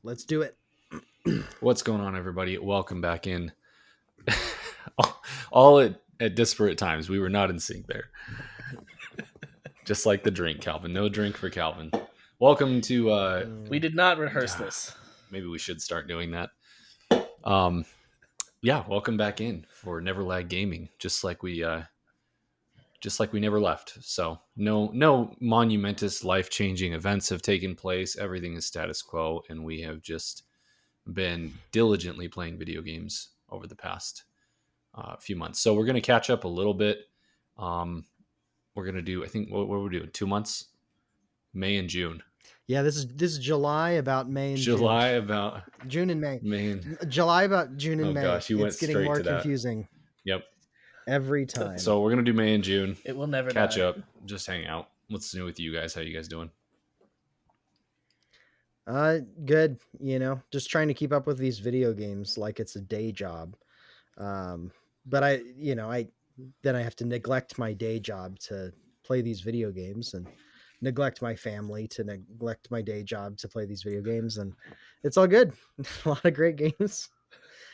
Let's do it. What's going on, everybody? Welcome back in. all at disparate times. We were not in sync there. Just like the drink, Calvin. No drink for Calvin. Welcome to... We did not rehearse this. Maybe we should start doing that. Welcome back in for Never Lag Gaming. Just like we never left. So no monumentous life-changing events have taken place. Everything is status quo, and we have just been diligently playing video games over the past few months. So we're going to catch up a little bit. We're going to do, I think, what we're doing, 2 months, May and June. Yeah, this is July about May and July June. about June and May. July about June and May. Gosh, you went it's getting straight more to that. Confusing. Yep. Every time. So we're going to do May and June. It will never catch die. up, just hang out. What's new with you guys? How you guys doing? Good. Just trying to keep up with these video games like it's a day job. But I have to neglect my day job to play these video games and neglect my family to neglect my day job to play these video games. And it's all good. A lot of great games.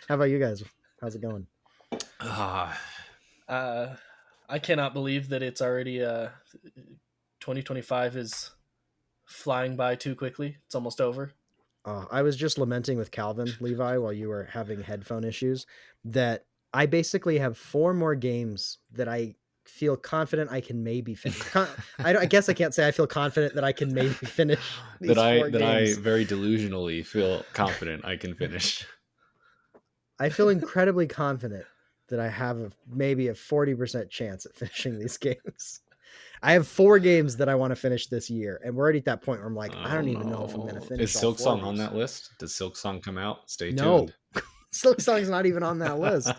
How about you guys? How's it going? I cannot believe that it's already 2025 is flying by too quickly. It's almost over. I was just lamenting with Calvin, Levi, while you were having headphone issues, that I basically have 4 more games that I feel confident I can maybe finish. I guess I can't say I feel confident that I can maybe finish these that 4 games. I very delusionally feel confident I can finish. I feel incredibly confident that I have maybe a 40% chance at finishing these games. I have 4 games that I want to finish this year, and we're already at that point where I'm like, I don't even know if I'm going to finish. Is Silksong on that list? Does Silksong come out? Stay tuned. No, Silksong's not even on that list.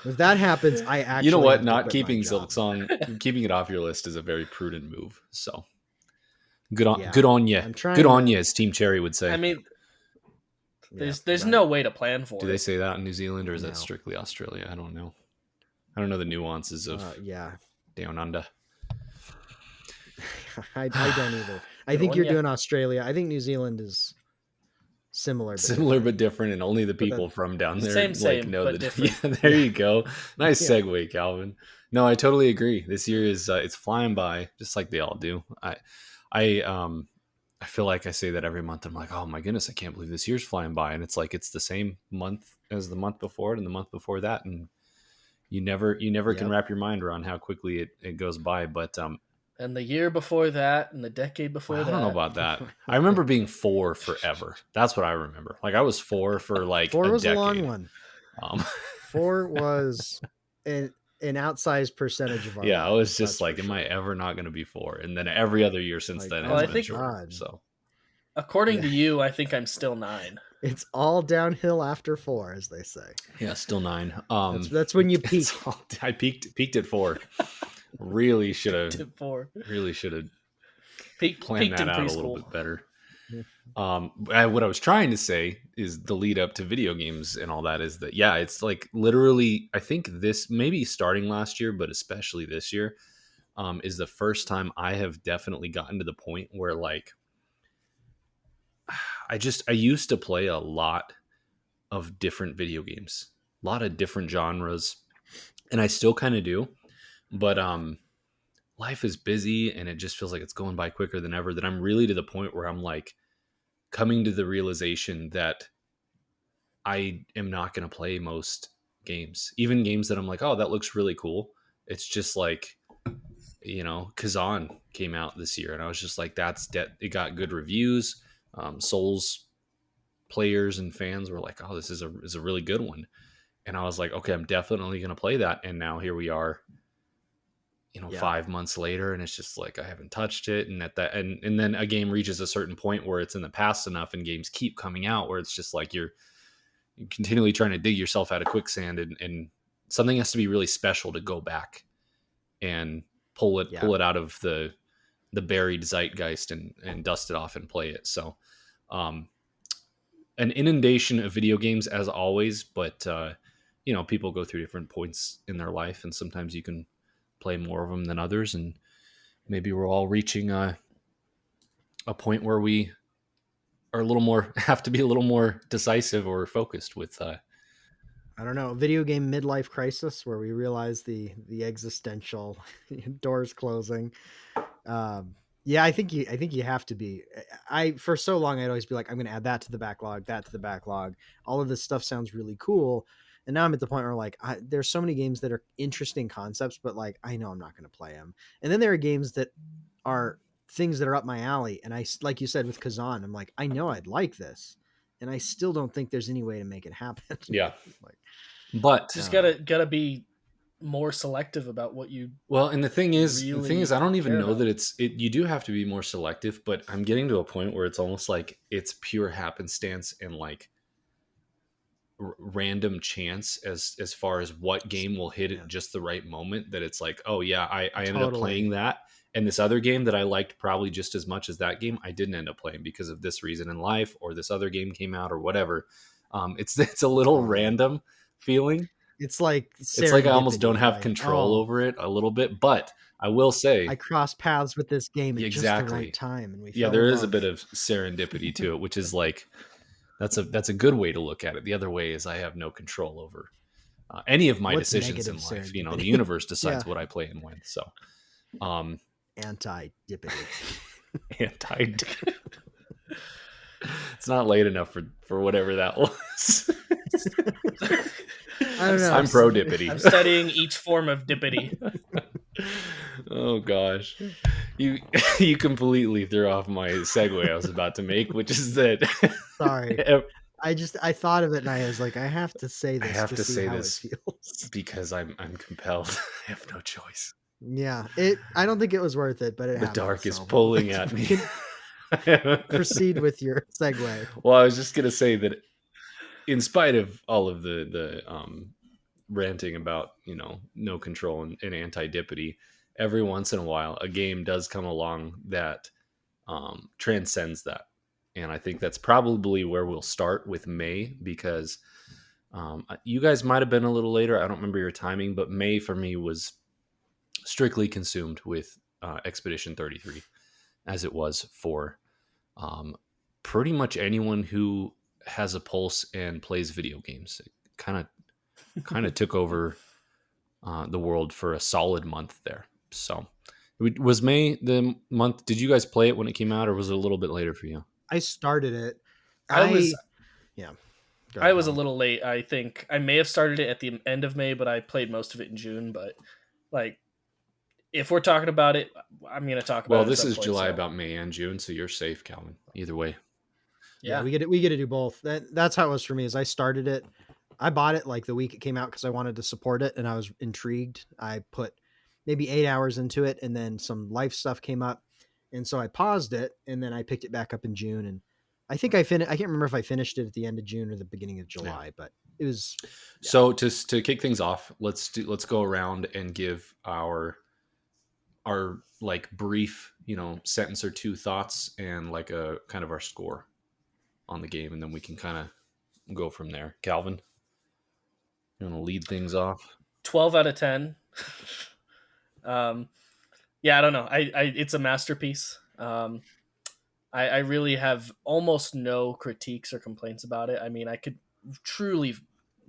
If that happens, I actually... You know what? Not keeping Silksong, keeping it off your list is a very prudent move. So good on you. Good on you, as Team Cherry would say. I mean, there's no way to plan for it. Do they say that in New Zealand, or is that strictly Australia? I don't know. I don't know the nuances of down under. I don't either. I think you're doing Australia. I think New Zealand is similar but different, and only the people from down there know but different. Yeah, there you go. Nice segue, Calvin. No, I totally agree. This year is it's flying by, just like they all do. I feel like I say that every month. I'm like, oh my goodness, I can't believe this year's flying by, and it's like it's the same month as the month before it and the month before that, and you never can wrap your mind around how quickly it goes by. But and the year before that, and the decade before that. I don't know about that. I remember being 4 forever. That's what I remember. Like I was 4 for like 4 was a decade. A long one. 4 was an outsized percentage of our lives. I was just like, am I ever not going to be 4? And then every other year since then has been shorter. So according to you, I think I'm still 9. It's all downhill after 4, as they say. Yeah, still 9. That's when you peak. I peaked at 4. Really should have planned that out a little bit better. What I was trying to say is the lead up to video games and all that is that, it's like literally, I think this maybe starting last year, but especially this year, is the first time I have definitely gotten to the point where like, I used to play a lot of different video games, a lot of different genres, and I still kind of do. But life is busy, and it just feels like it's going by quicker than ever, that I'm really to the point where I'm like coming to the realization that I am not going to play most games, even games that I'm like, oh, that looks really cool. It's just like, Kazan came out this year, and I was just like, it got good reviews. Souls players and fans were like, oh, this is a really good one. And I was like, okay, I'm definitely going to play that. And now here we are, 5 months later, and it's just like I haven't touched it. And and then a game reaches a certain point where it's in the past enough, and games keep coming out where it's just like you're continually trying to dig yourself out of quicksand, and something has to be really special to go back and pull it out of the buried zeitgeist and dust it off and play it. So an inundation of video games as always, but people go through different points in their life, and sometimes you can play more of them than others, and maybe we're all reaching a point where we are a little more have to be a little more decisive or focused with. I don't know, video game midlife crisis where we realize the existential doors closing. Um, yeah, I think you have to be. I for so long I'd always be like, I'm going to add that to the backlog, that to the backlog. All of this stuff sounds really cool, and now I'm at the point where like there's so many games that are interesting concepts, but like I know I'm not going to play them. And then there are games that are things that are up my alley, and like you said with Kazan, I'm like I know I'd like this, and I still don't think there's any way to make it happen. Yeah, like, but Just gotta be more selective about what you well, and the thing is, really I don't even care know about. that it. You do have to be more selective, but I'm getting to a point where it's almost like it's pure happenstance and like random chance as far as what game will hit yeah, at just the right moment. That it's like, oh yeah, I ended up totally. playing that, and this other game that I liked probably just as much as that game, I didn't end up playing because of this reason in life, or this other game came out, or whatever. It's a little Totally. random feeling. It's like It's like I almost don't serendipity. have Like, control oh, over it a little bit, but I will I say crossed paths with this game at just the right exactly. time and we Yeah, fell there in is a bit love. of serendipity to it, which is like that's a good way to look at it. The other way is I have no control over any of my What's decisions negative in life. You know, the serendipity? universe decides Yeah. what I play and when. So, um, Anti-dippity. anti. It's not late enough for whatever that was. I don't know. I'm pro dippity. I'm studying each form of dippity. Oh gosh, you you completely threw off my segue I was about to make, which is that Sorry. I thought of it and I was like, I have to say I this have to to see say how it this feels. because I'm compelled. I have no choice. Yeah. I don't think it was worth it, but it The happened. dark is So pulling at we me. can proceed with your segue. Well, I was just gonna say that in spite of all of the ranting about no control and anti-dippity, every once in a while a game does come along that transcends that, and I think that's probably where we'll start with May because you guys might have been a little later. I don't remember your timing, but May for me was strictly consumed with Expedition 33, as it was for um, pretty much anyone who has a pulse and plays video games. It kind of took over the world for a solid month there. So, was May the month? Did you guys play it when it came out, or was it a little bit later for you? I started it. I was Yeah. Go I ahead, was a Calvin. little late. I think I may have started it at the end of May, but I played most of it in June. But like, if we're talking about it, I'm gonna talk Well, about it at this some is point. July, So about May and June, so you're safe, Calvin. Either way. Yeah, yeah, we get to do both. That's how it was for me. Is I started it, I bought it like the week it came out because I wanted to support it and I was intrigued. I put maybe 8 hours into it, and then some life stuff came up, and so I paused it, and then I picked it back up in June, and I think I finished. I can't remember if I finished it at the end of June or the beginning of Yeah. July, but it was yeah. So to kick things off, let's go around and give our like brief sentence or two thoughts and like a kind of our score on the game, and then we can kind of go from there. Calvin, you want to lead things off? 12 out of 10. um, yeah, I don't know. It's a masterpiece. I really have almost no critiques or complaints about it. I mean, I could truly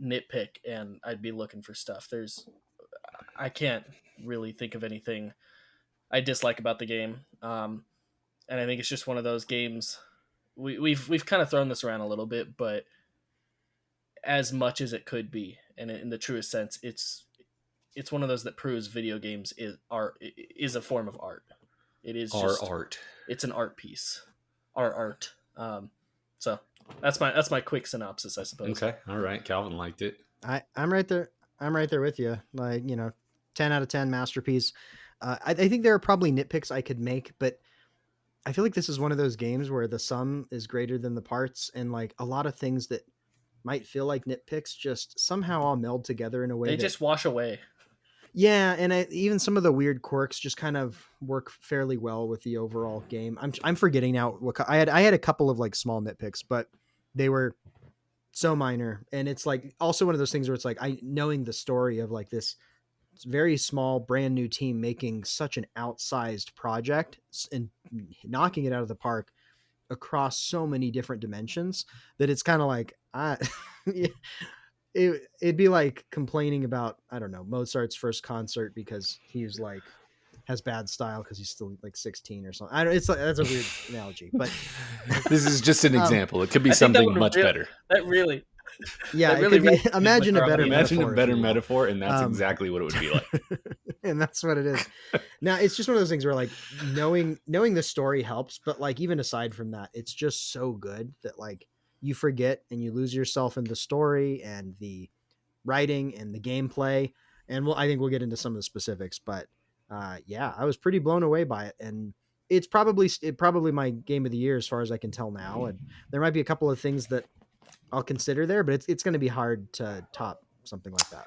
nitpick and I'd be looking for stuff. I can't really think of anything I dislike about the game. And I think it's just one of those games. We've kind of thrown this around a little bit, but as much as it could be, and in the truest sense, it's one of those that proves video games is a form of art. It is Our just art. it's an art piece, our art. So that's my quick synopsis, I suppose. Okay, all right. Calvin liked it. I'm right there. I'm right there with you. Like 10 out of 10 masterpiece. I think there are probably nitpicks I could make, but I feel like this is one of those games where the sum is greater than the parts, and like a lot of things that might feel like nitpicks just somehow all meld together in a way They that just wash away. yeah, and even some of the weird quirks just kind of work fairly well with the overall game. I'm forgetting now I had a couple of like small nitpicks, but they were so minor, and it's like also one of those things where it's like I knowing the story of like this very small brand new team making such an outsized project and knocking it out of the park across so many different dimensions that it's kind of like it'd be like complaining about, I don't know, Mozart's first concert because he was like has bad style because he's still like 16 or something. I don't. It's like, that's a weird analogy, but This is just an example. It could be I think that something much better. that really yeah, that it really could be. resonated Imagine with a our better audience. Imagine metaphor, a if better you will. metaphor, and that's exactly what it would be like. And that's what it is. Now it's just one of those things where like knowing the story helps, but like even aside from that, it's just so good that like you forget and you lose yourself in the story and the writing and the gameplay. And I think we'll get into some of the specifics, but yeah, I was pretty blown away by it, and it's probably my game of the year as far as I can tell now. And there might be a couple of things that I'll consider there, but it's going to be hard to top something like that.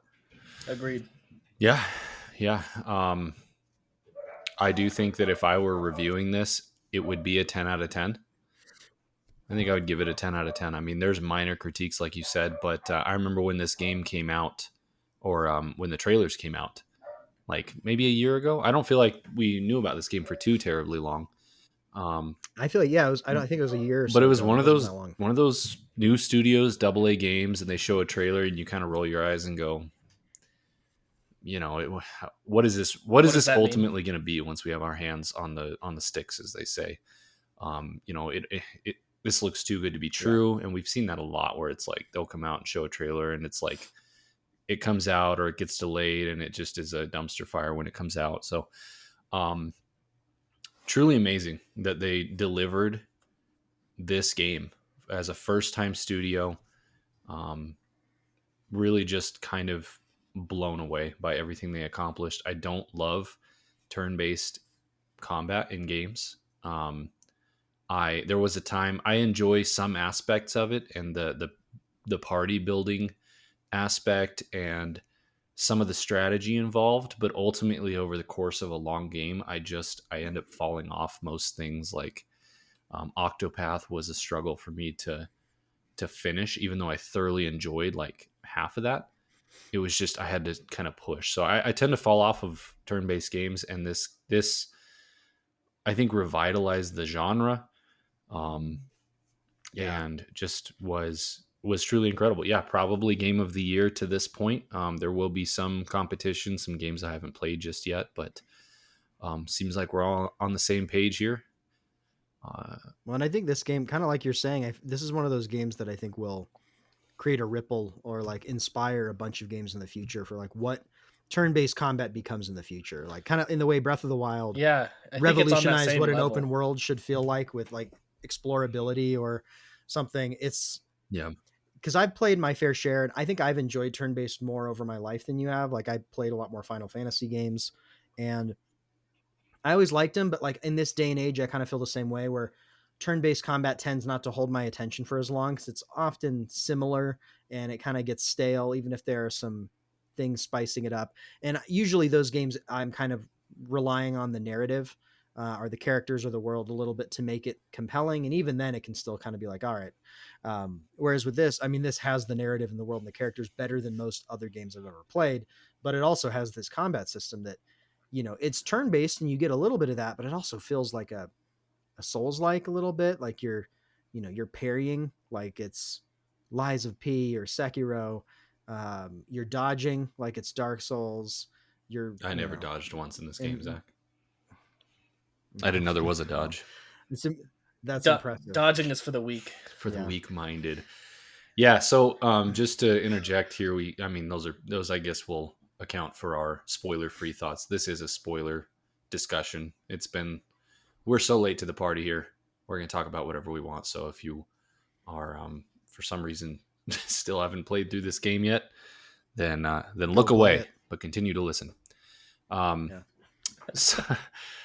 Agreed. Yeah. I do think that if I were reviewing this, it would be a 10 out of 10. I think I would give it a 10 out of 10. I mean, there's minor critiques, like you said, but I remember when this game came out, or when the trailers came out, like maybe a year ago. I don't feel like we knew about this game for too terribly long. I feel like, yeah, I don't think it was a year or so But it was ago. one It of wasn't those that long. new studios, AA games, and they show a trailer and you kind of roll your eyes and go, what is this? What is does this that mean? ultimately going to be once we have our hands on the sticks, as they say? This looks too good to be true, and we've seen that a lot where it's like they'll come out and show a trailer, and it's like it comes out or it gets delayed, and it just is a dumpster fire when it comes out. So, truly amazing that they delivered this game as a first-time studio. Really just kind of blown away by everything they accomplished. I don't love turn-based combat in games. There was a time I enjoy some aspects of it, and the party building aspect and some of the strategy involved, but ultimately over the course of a long game, I end up falling off most things. Like Octopath was a struggle for me to finish, even though I thoroughly enjoyed like half of that. It was just I had to kind of push. So I tend to fall off of turn-based games, and this I think revitalized the genre, and just was truly incredible. Yeah, probably game of the year to this point. There will be some competition, some games I haven't played just yet, but seems like we're all on the same page here. Well, and I think this game, kind of like you're saying, this is one of those games that I think will create a ripple or like inspire a bunch of games in the future for like what turn-based combat becomes in the future, like kind of in the way Breath of the Wild Yeah, I think it's on that revolutionized same what an level. open world should feel like with like explorability or something. It's because I've played my fair share, and I think I've enjoyed turn-based more over my life than you have. Like I played a lot more Final Fantasy games, and I always liked them, but like in this day and age, I kind of feel the same way where turn-based combat tends not to hold my attention for as long because it's often similar and it kind of gets stale, even if there are some things spicing it up. And usually those games, I'm kind of relying on the narrative or the characters or the world a little bit to make it compelling. And even then it can still kind of be like, all right. Whereas with this, I mean, this has the narrative and the world and the characters better than most other games I've ever played, but it also has this combat system that, it's turn-based and you get a little bit of that, but it also feels like a Souls-like a little bit, like you're parrying, like it's Lies of P or Sekiro. You're dodging like it's Dark Souls. I never dodged once in this game, Zach. No. I didn't know there was a dodge. That's impressive. Dodging is for the weak. For the weak-minded. Yeah. So just to interject here, those I guess will account for our spoiler-free thoughts. This is a spoiler discussion. We're so late to the party here. We're going to talk about whatever we want. So if you are, for some reason, still haven't played through this game yet, then look away, but continue to listen.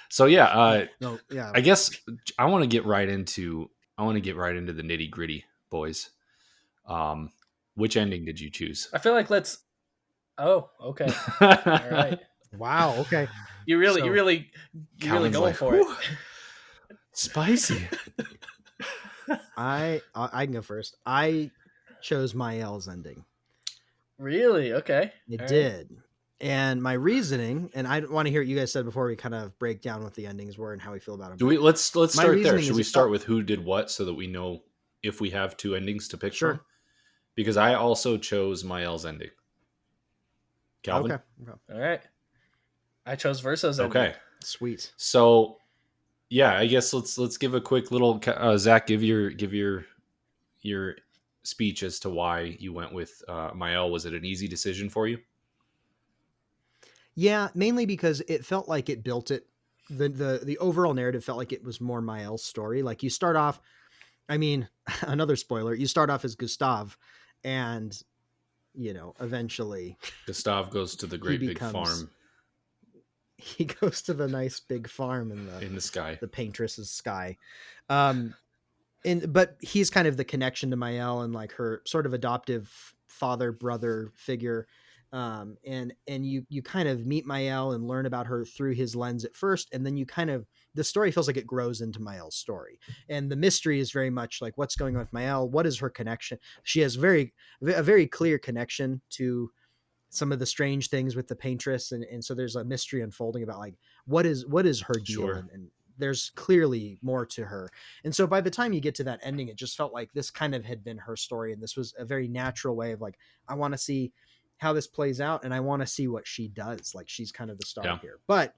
So yeah, I guess I want to get right into the nitty gritty, boys. Which ending did you choose? I feel like Oh, okay. All right. Wow. Okay. You really going for it. Spicy. I can go first. I chose Mael's ending. Really? Okay. It did. And my reasoning, and I want to hear what you guys said before we kind of break down what the endings were and how we feel about them. Do we let's My start there. reasoning Should is we it felt start with who did what so that we know if we have two endings to pick from? sure. Because I also chose Mael's ending. Calvin? Okay. All right. I chose Verso's ending. Okay. Sweet. So, yeah, I guess let's give a quick little Zach, give your speech as to why you went with Mael. Was it an easy decision for you? Yeah, mainly because it felt like it built it. The overall narrative felt like it was more Mael's story. Like you start off, I mean, another spoiler, you start off as Gustav, and eventually Gustav goes to the great big farm he goes to the nice big farm in in the sky. the paintress's sky. But he's kind of the connection to Mael and like her sort of adoptive father brother figure. And you kind of meet Mael and learn about her through his lens at first, and then the story feels like it grows into Mael's story, and the mystery is very much like what's going on with Mael. What is her connection? She has a very clear connection to some of the strange things with the paintress, and so there's a mystery unfolding about like what is her deal, Sure. and there's clearly more to her. And so by the time you get to that ending, it just felt like this kind of had been her story, and this was a very natural way of like, I want to see how this plays out, and I want to see what she does. Like she's kind of the star here. But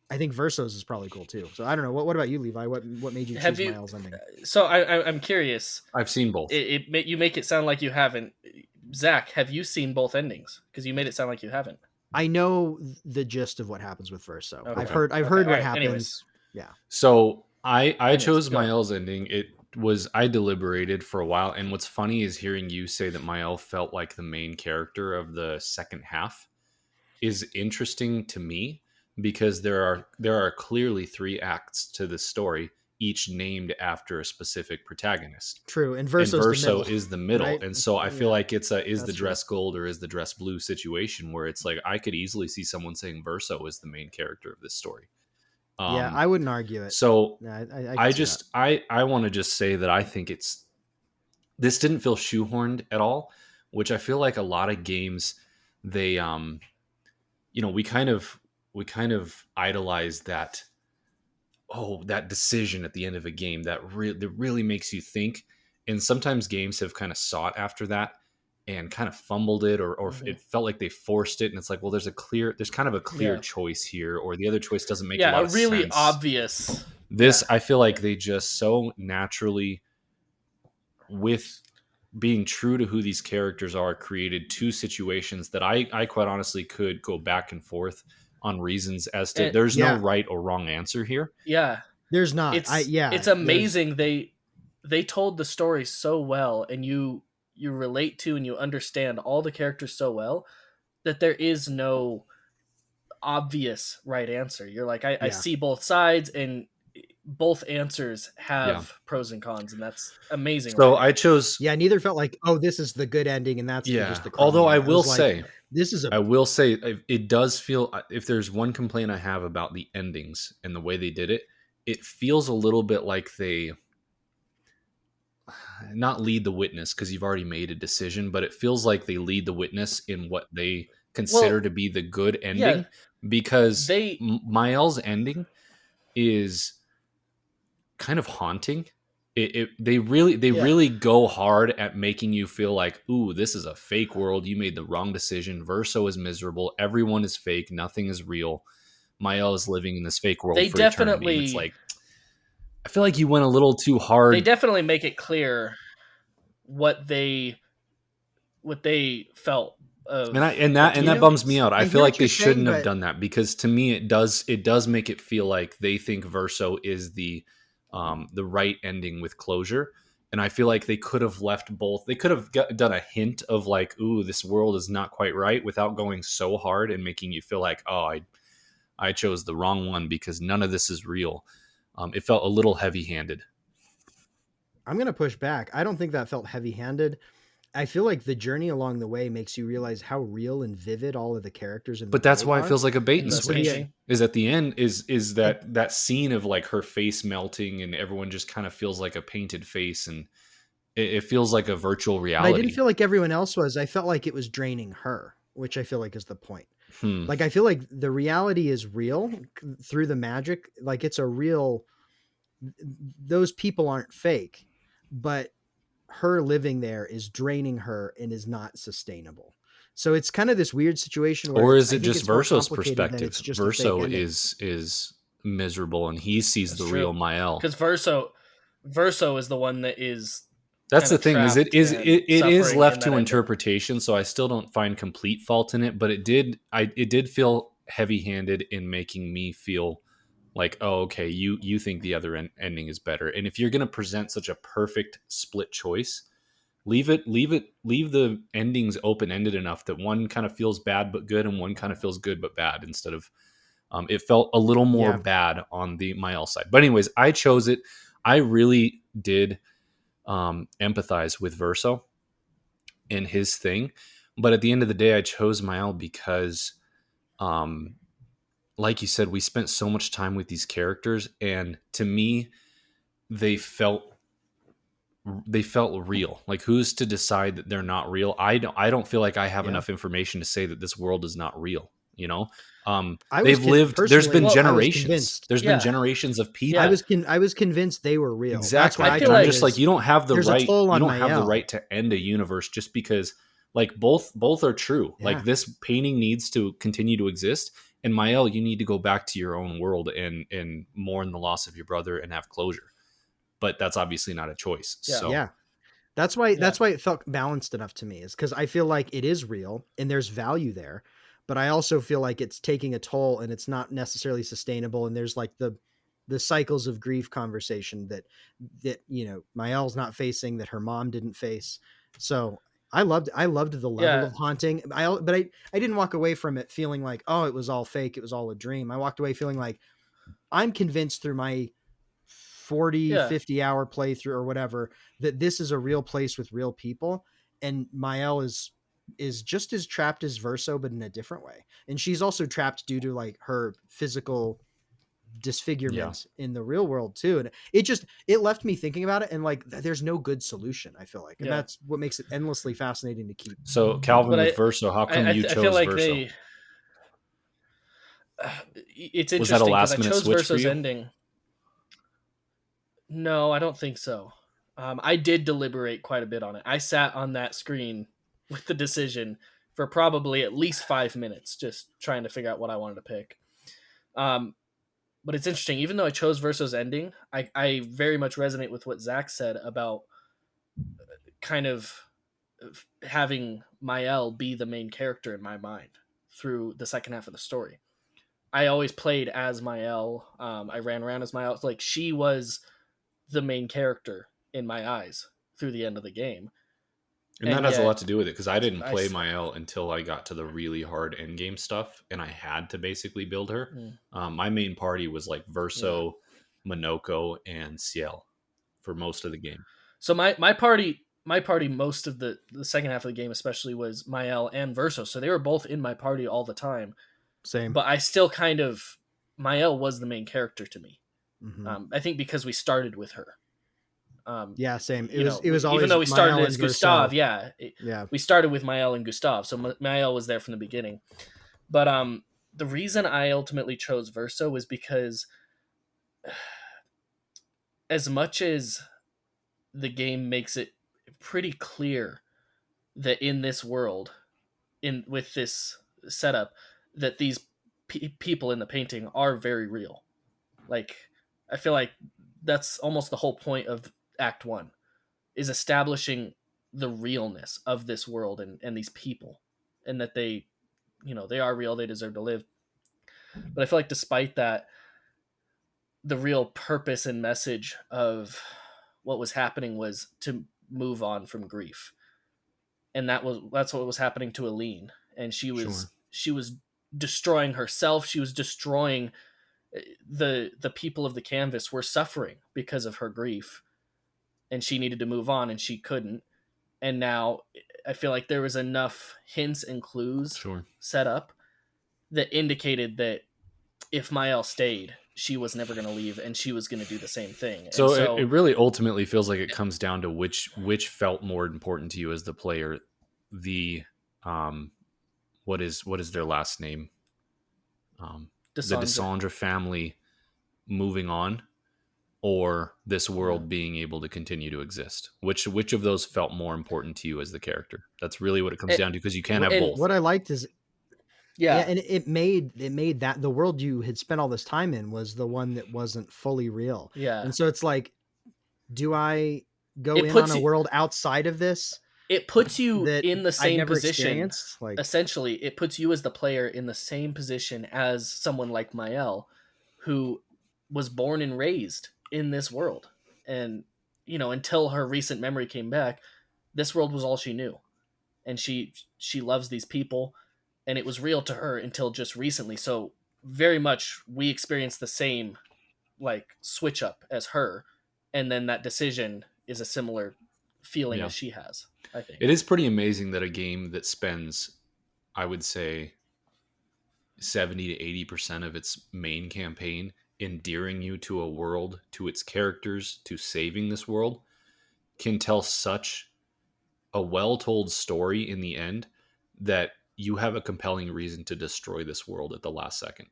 I think Verso's is probably cool too. So I don't know. What about you, Levi? What made you choose Mael's ending? So I'm curious. I've seen both. You make it sound like you haven't. Zach, have you seen both endings? Because you made it sound like you haven't. I know the gist of what happens with Verso. Okay. I've heard what right, happens. anyways. Yeah. So I chose go. Mael's ending. I deliberated for a while, and what's funny is hearing you say that Mael felt like the main character of the second half is interesting to me, because there are clearly three acts to this story, each named after a specific protagonist. True, and Verso is the middle, right? and so I feel like it's the true. dress gold or is the dress blue situation, where it's like I could easily see someone saying Verso is the main character of this story. Yeah, I wouldn't argue it. So Yeah, I want to just say that I think this didn't feel shoehorned at all, which I feel like a lot of games they we kind of idolize that decision at the end of a game that really makes you think, and sometimes games have kind of sought after that and kind of fumbled it, or it felt like they forced it, and it's like, well, there's kind of a clear choice here, or the other choice doesn't make a lot of sense. Yeah, a really obvious. This, I feel like they just so naturally, with being true to who these characters are, created two situations that I quite honestly could go back and forth on reasons as to there's no right or wrong answer here. Yeah, there's not. It's amazing. They told the story so well, and you relate to and you understand all the characters so well that there is no obvious right answer. You're like, I see both sides, and both answers have pros and cons, and that's amazing. So I chose. Yeah, neither felt like, oh, this is the good ending, and that's just the. Although I will say, it does feel. If there's one complaint I have about the endings and the way they did it, it feels a little bit like they not lead the witness, because you've already made a decision, but it feels like they lead the witness in what they consider to be the good ending, because Mael's ending is kind of haunting. They really go hard at making you feel like, ooh, this is a fake world. You made the wrong decision. Verso is miserable. Everyone is fake. Nothing is real. Mael is living in this fake world for eternity. It's like, I feel like you went a little too hard. They definitely make it clear what they felt. And that bums me out. I feel like they shouldn't have done that, because to me it does make it feel like they think Verso is the right ending with closure. And I feel like they could have left both. They could have done a hint of like, ooh, this world is not quite right, without going so hard and making you feel like, oh, I chose the wrong one because none of this is real. It felt a little heavy-handed. I'm going to push back. I don't think that felt heavy-handed. I feel like the journey along the way makes you realize how real and vivid all of the characters in the But that's why it feels like a bait and switch. Yeah. Is at the end is that scene of like her face melting and everyone just kind of feels like a painted face, and it feels like a virtual reality. But I didn't feel like everyone else was. I felt like it was draining her, which I feel like is the point. Hmm. Like I feel like the reality is real through the magic. Like it's a real. Those people aren't fake, but her living there is draining her and is not sustainable. So it's kind of this weird situation where Or it's is I it think just it's more Verso's complicated than perspective? it's just a fake Verso ending. is miserable, and he sees That's the real true. Mael. Because Verso is the one that is That's kind the of thing, is trapped and it is suffering in left that to ending. interpretation, so I still don't find complete fault in it, but it did feel heavy-handed in making me feel like, oh, okay, you think the other ending is better. And if you're going to present such a perfect split choice, leave the endings open-ended enough that one kind of feels bad but good and one kind of feels good but bad, instead of it felt a little more Yeah. bad on the Mael side. But anyways, I chose it. I really did empathize with Verso and his thing, but at the end of the day, I chose Mael because, um, like you said, we spent so much time with these characters, and to me, they felt real. Like, who's to decide that they're not real? I don't feel like I have Yeah. enough information to say that this world is not real, you know. I was They've lived, there's been Well, I was generations convinced. yeah, of yeah. people. I was convinced they were real. That's Exactly. why I I feel And I'm took it like just like, as you don't have the there's a right, toll on Mael. to end a universe just because, like, both are true. Like, Yeah. this painting needs to continue to exist, and Mael, you need to go back to your own world and mourn the loss of your brother and have closure. But that's obviously not a choice. Yeah, So Yeah. yeah, That's why it felt balanced enough to me, is because I feel like it is real and there's value there, but I also feel like it's taking a toll and it's not necessarily sustainable. And there's like the cycles of grief conversation that Mael's not facing, that her mom didn't face. So I loved the level yeah, of haunting. But I didn't walk away from it feeling like, oh, it was all fake, it was all a dream. I walked away feeling like I'm convinced through my 40, yeah, 50 hour playthrough or whatever that this is a real place with real people, and Mael is just as trapped as Verso, but in a different way. And she's also trapped due to like her physical yeah. disfigurement in the real world too. And it left me thinking about it, and like there's no good solution, I feel like. And yeah. that's what makes it endlessly fascinating to keep. So Calvin, But with Verso, how come you I feel chose like Verso? they. It's Was that a interesting because I last minute chose switch for Verso's you? ending. No, I don't think so. I did deliberate quite a bit on it. I sat on that screen with the decision for probably at least 5 minutes, just trying to figure out what I wanted to pick. Um, but it's interesting. Even though I chose Verso's ending, I very much resonate with what Zach said about kind of having Mael be the main character in my mind through the second half of the story. I always played as Mael. I ran around as Mael. Like, she was the main character in my eyes through the end of the game. And that And has a lot yet, to do with it, because I didn't I. play Mael until I got to the really hard end game stuff, and I had to basically build her. Mm, My main party was like yeah. Verso, Monoko, and Ciel for most of the game. So my party most of the second half of the game especially was Mael and Verso. So they were both in my party all the time. Same. But I still kind of Mael was the main character to me. Hmm. I think because we started with her. Yeah, same. It was Even though always we started Mael as and Verso. Gustav, yeah, Yeah. we started with Mael and Gustav, so Mael was there from the beginning. But the reason I ultimately chose Verso was because, as much as the game makes it pretty clear that in this world, in with this setup, that these people in the painting are very real. Like, I feel like that's almost the whole point of Act One, is establishing the realness of this world and these people, and that they are real, they deserve to live. But I feel like despite that, the real purpose and message of what was happening was to move on from grief, and that's what was happening to Aline. And Sure. she was destroying herself, she was destroying the people of the canvas were suffering because of her grief, and she needed to move on and she couldn't. And now I feel like there was enough hints and clues Sure. set up that indicated that if Mael stayed, she was never going to leave, and she was going to do the same thing. And So it so, really ultimately feels like it comes down to which felt more important to you as the player, the um what is their last name? The Desandra. Desandra family moving on, or this world Yeah. being able to continue to exist? Which of those felt more important to you as the character? That's really what it comes And, down to, because you can't have and both. What I liked is, yeah, yeah, and it made that the world you had spent all this time in was the one that wasn't fully real. yeah. And so it's like, do I go It in on puts a you world outside of this it puts you that in the I'd same never position. experienced? Like, Essentially, it puts you as the player in the same position as someone like Mael, who was born and raised in this world. And, until her recent memory came back, this world was all she knew. And she loves these people, and it was real to her until just recently. So very much we experienced the same like switch up as her, and then that decision is a similar feeling Yeah. as she has, I think. It is pretty amazing that a game that spends, I would say, 70 to 80% of its main campaign endearing you to a world, to its characters, to saving this world, can tell such a well-told story in the end that you have a compelling reason to destroy this world at the last second.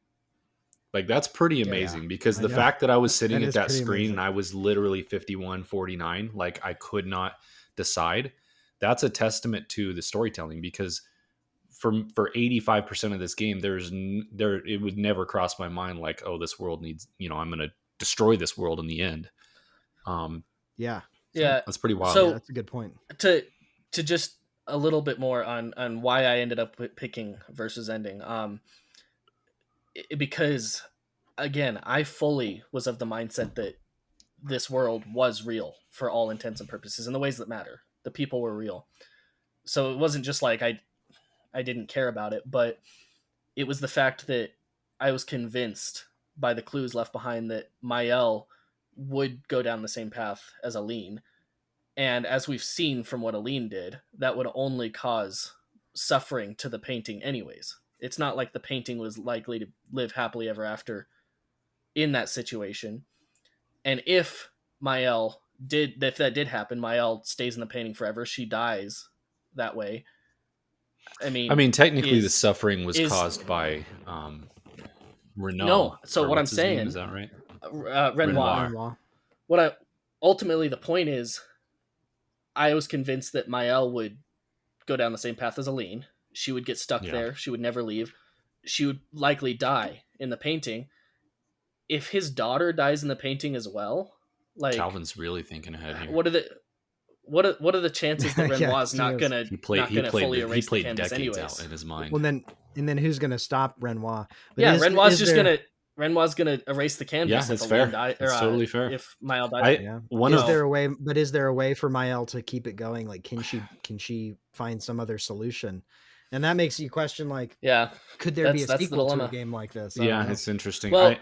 Like, that's pretty Yeah. yeah, amazing, because I the know. fact that I was sitting That at is that pretty screen and amazing. I was literally 51-49, like I could not decide, that's a testament to the storytelling, because for 85% of this game, it would never cross my mind like, oh, this world needs, I'm going to destroy this world in the end. Yeah. So Yeah. that's pretty wild. Yeah, So that's a good point. to just a little bit more on why I ended up picking versus ending. Because again, I fully was of the mindset that this world was real for all intents and purposes in the ways that matter. The people were real. So it wasn't just like I didn't care about it, but it was the fact that I was convinced by the clues left behind that Mael would go down the same path as Aline. And as we've seen from what Aline did, that would only cause suffering to the painting, anyways. It's not like the painting was likely to live happily ever after in that situation. And if that did happen, Mael stays in the painting forever. She dies that way. I I mean, mean, technically the is suffering was is caused by no. Renault, So or what I'm what's his name? Is saying, that right? Renoir. Renoir. Renoir. What I ultimately the point is, I was convinced that Mael would go down the same path as Aline. She would get stuck Yeah. there. She would never leave. She would likely die in the painting. If his daughter dies in the painting as well, like Calvin's really thinking ahead here. what are the chances that Yeah, Renoir's he is. not gonna fully He erase the played canvas decades anyways? out in his mind. Well, then who's going to stop Renoir? But Yeah, is Renoir's gonna erase the canvas Yeah, if that's Aline fair. dies, or That's totally fair. if Mael dies. I yeah. one Is of there a way? But is there a way for Mael to keep it going? Like, can she find some other solution? And that makes you question, like, Yeah, could there be a that's the sequel to a dilemma. game like this? I don't yeah, know. it's interesting. Well,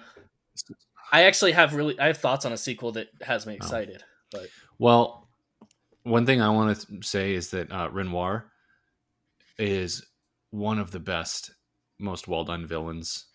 I actually have thoughts on a sequel that has me Oh. excited. But Well, one thing I want to say is that Renoir is one of the best, most well done villains.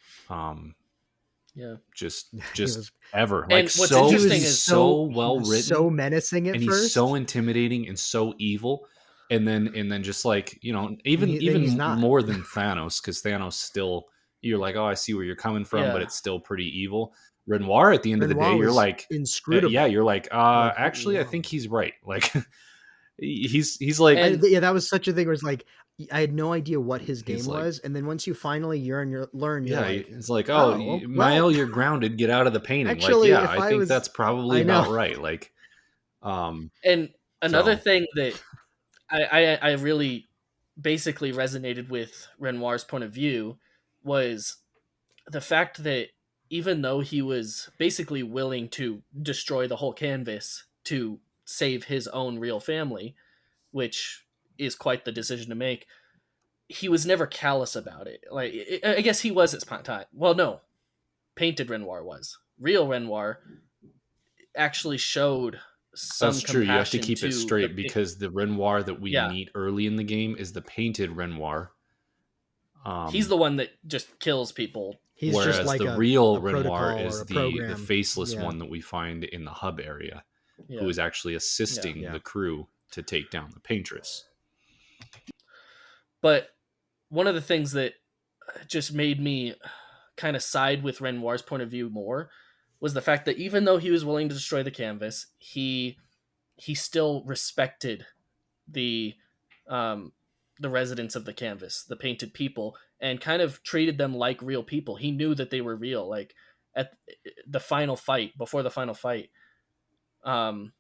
yeah, Just He was ever. And Like, what's so interesting he's is- so he well was written, so menacing at and he's first. so intimidating and so evil. And then just like, then even he's not. more than Thanos, because Thanos still, you're like, oh, I see where you're coming from, but Yeah. it's still pretty evil. Renoir, at the end of the Renoir day, you're was like, inscrutable. yeah, you're like, Like, actually, I wow. think he's right. Like, he's like, Yeah, that was such a thing where it's like, I had no idea what his game He's like- was, and then once you finally learn, you're yeah, like, it's like, oh, oh, well, Mael, you're grounded. Get out of the painting. actually, like, yeah, if I I think was- that's probably I know. about right. Like, And another So- thing that I really basically resonated with Renoir's point of view was the fact that even though he was basically willing to destroy the whole canvas to save his own real family, which is quite the decision to make, he was never callous about it. Like, I guess he was at time. Well, no, painted Renoir was. Real Renoir actually showed some that's true. You have to compassion keep it to straight, because the Renoir that we Yeah. meet early in the game is the painted Renoir. He's the one that just kills people. he's Whereas just like the a real protocol Renoir or is a the program. faceless Yeah. one that we find in the hub area, Yeah. who is actually assisting Yeah. the crew to take down the paintress. But one of the things that just made me kind of side with Renoir's point of view more was the fact that even though he was willing to destroy the canvas, he still respected the um, the residents of the canvas, the painted people, and kind of treated them like real people. He knew that they were real. Like at the final fight, before the final fight, um,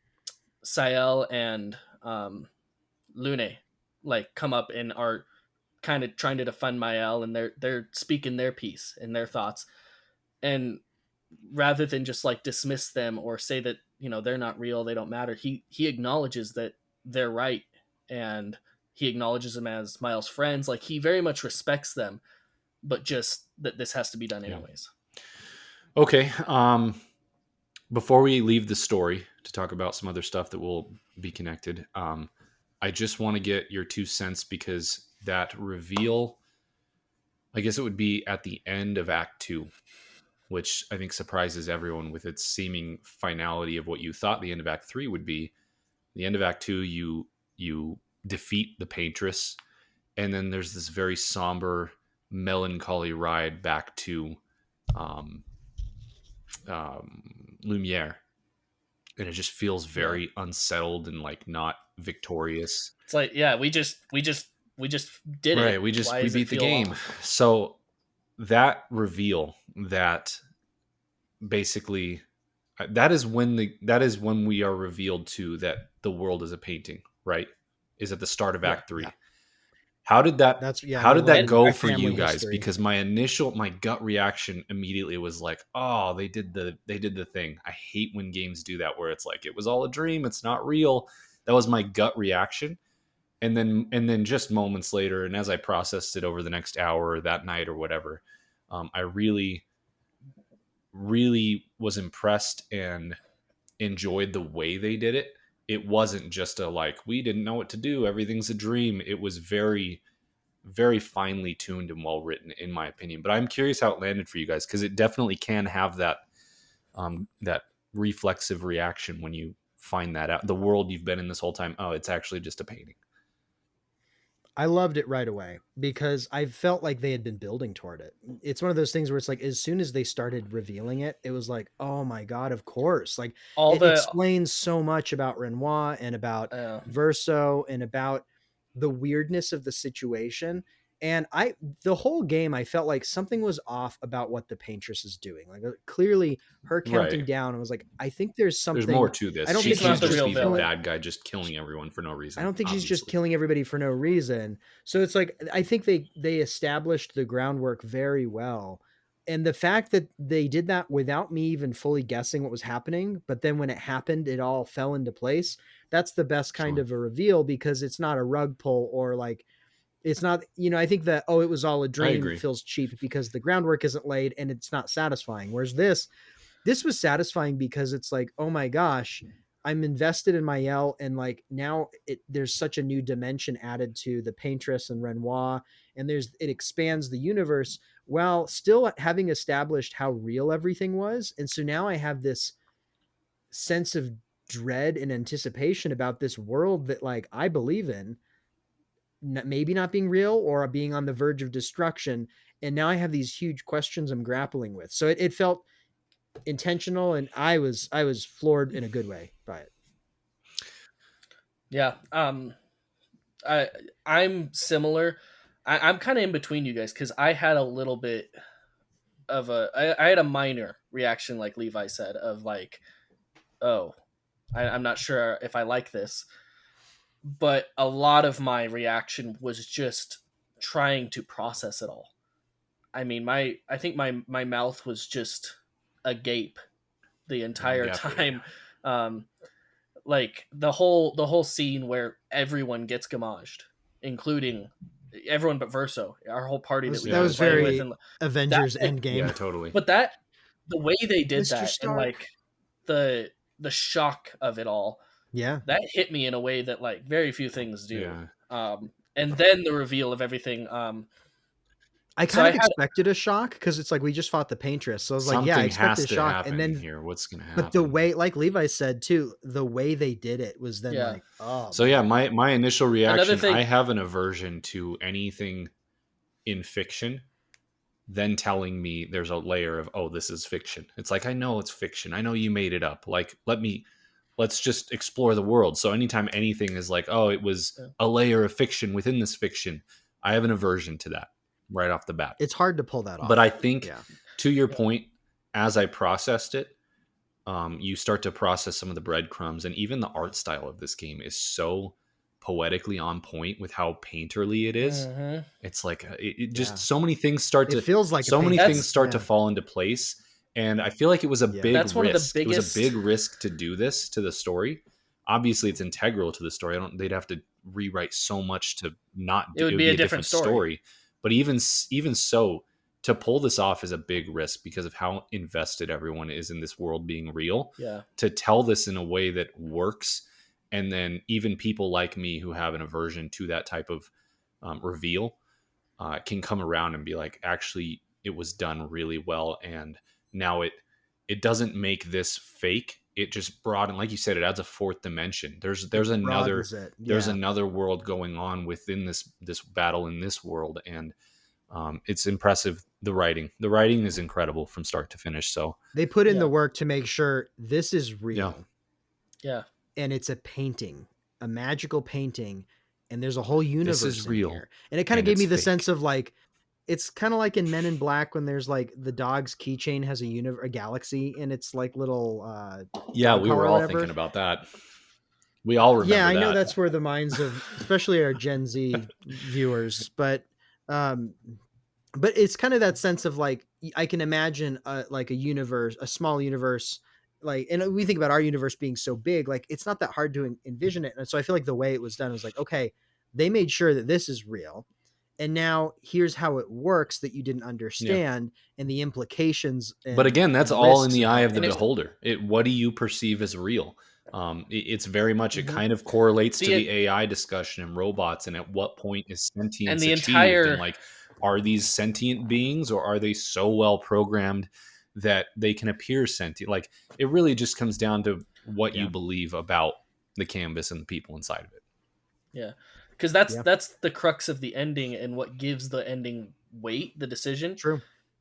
Sael and Lune like come up and are kind of trying to defend Mael, and they're speaking their piece and their thoughts, and rather than just like dismiss them or say that they're not real, they don't matter, he acknowledges that they're right, and he acknowledges them as Miles' friends. Like he very much respects them, but just that this has to be done anyways. Okay. Before we leave the story to talk about some other stuff that will be connected, I just want to get your 2 cents, because that reveal, I guess it would be at the end of Act 2, which I think surprises everyone with its seeming finality of what you thought the end of Act 3 would be. The end of Act 2, you defeat the Paintress, and then there's this very somber, melancholy ride back to Lumiere, and it just feels very unsettled and like not victorious. It's like, yeah, we just did it. Right, we beat the game. Off? So that reveal, that basically that is when we are revealed to that the world is a painting, right? Is at the start of Act 3. Yeah. How did that go for you guys? History. Because my gut reaction immediately was like, oh, they did the thing. I hate when games do that, where it's like, it was all a dream, it's not real. That was my gut reaction. And then just moments later, and as I processed it over the next hour or that night or whatever, I really, really was impressed and enjoyed the way they did it. It wasn't just a like, we didn't know what to do, everything's a dream. It was very, very finely tuned and well written, in my opinion. But I'm curious how it landed for you guys, because it definitely can have that that reflexive reaction when you find that out. The world you've been in this whole time, oh, it's actually just a painting. I loved it right away, because I felt like they had been building toward it. It's one of those things where it's like, as soon as they started revealing it, it was like, oh my God, of course. Like it explains so much about Renoir and about Verso and about the weirdness of the situation. And the whole game, I felt like something was off about what the Paintress is doing. Like clearly her counting down, I was like, I think there's something. There's more to this. I don't think she's just the bad guy just killing everyone for no reason. I don't think she's just killing everybody for no reason. So it's like, I think they established the groundwork very well. And the fact that they did that without me even fully guessing what was happening, but then when it happened, it all fell into place. That's the best kind of a reveal, because it's not a rug pull, or like, it's not, I think that, oh, it was all a dream feels cheap because the groundwork isn't laid and it's not satisfying. Whereas this was satisfying because it's like, oh my gosh, I'm invested in Mael, and like now there's such a new dimension added to the Paintress and Renoir, and it expands the universe while still having established how real everything was. And so now I have this sense of dread and anticipation about this world that like I believe in, maybe not being real or being on the verge of destruction. And now I have these huge questions I'm grappling with. So it felt intentional, and I was floored in a good way by it. Yeah. I'm similar. I'm kind of in between you guys, because I had a little bit of I had a minor reaction, like Levi said, of like, oh, I'm not sure if I like this. But a lot of my reaction was just trying to process it all. I mean, I think my mouth was just agape the entire time. Like the whole scene where everyone gets gamaged, including everyone but Verso, our whole party that was very with. Avengers Endgame. Yeah, totally. But the way they did Mr. that, Stark. And like the shock of it all. Yeah, that hit me in a way that like very few things do. Yeah. And then the reveal of everything. I kind of expected a shock, because it's like, we just fought the Paintress, so I was like, yeah, I expected a shock. And then here, what's gonna happen? But the way, like Levi said too, the way they did it was then like, oh. So yeah, my initial reaction, I have an aversion to anything in fiction, then telling me there's a layer of, oh, this is fiction. It's like, I know it's fiction. I know you made it up. Like, let's just explore the world. So anytime anything is like, oh, it was a layer of fiction within this fiction, I have an aversion to that right off the bat. It's hard to pull that off. But I think, to your point, as I processed it, you start to process some of the breadcrumbs, and even the art style of this game is so poetically on point with how painterly it is. It's like it just so many things start to feels like so many things start to fall into place, and I feel like it was a big risk. One of the biggest... It was a big risk to do this to the story. Obviously, it's integral to the story. They'd have to rewrite so much to not. It would be a different story. But even so, to pull this off is a big risk because of how invested everyone is in this world being real. Yeah. To tell this in a way that works, and then even people like me who have an aversion to that type of reveal can come around and be like, actually, it was done really well, and now it doesn't make this fake. It just broaden, like you said, it adds a fourth dimension. There's another world going on within this battle in this world, and it's impressive. The writing is incredible from start to finish. So they put in the work to make sure this is real. Yeah. And it's a painting, a magical painting, and there's a whole universe this is in real. here. And it kind of gave me the fake. sense of like, it's kind of like in Men in Black when there's like the dog's keychain has a galaxy and it's like little we were all thinking about that. We all remember I know that's where the minds of especially our Gen Z viewers, but it's kind of that sense of like, I can imagine like a universe, a small universe, like, and we think about our universe being so big, like it's not that hard to envision it. And so I feel like the way it was done was like, okay, they made sure that this is real. And now here's how it works that you didn't understand and the implications. But again, that's all in the eye of the beholder. What do you perceive as real? It's very much, it kind of correlates to the AI discussion and robots, and at what point is sentience achieved? And like, are these sentient beings, or are they so well programmed that they can appear sentient? Like, it really just comes down to what you believe about the canvas and the people inside of it. Yeah. Because that's the crux of the ending, and what gives the ending weight, the decision,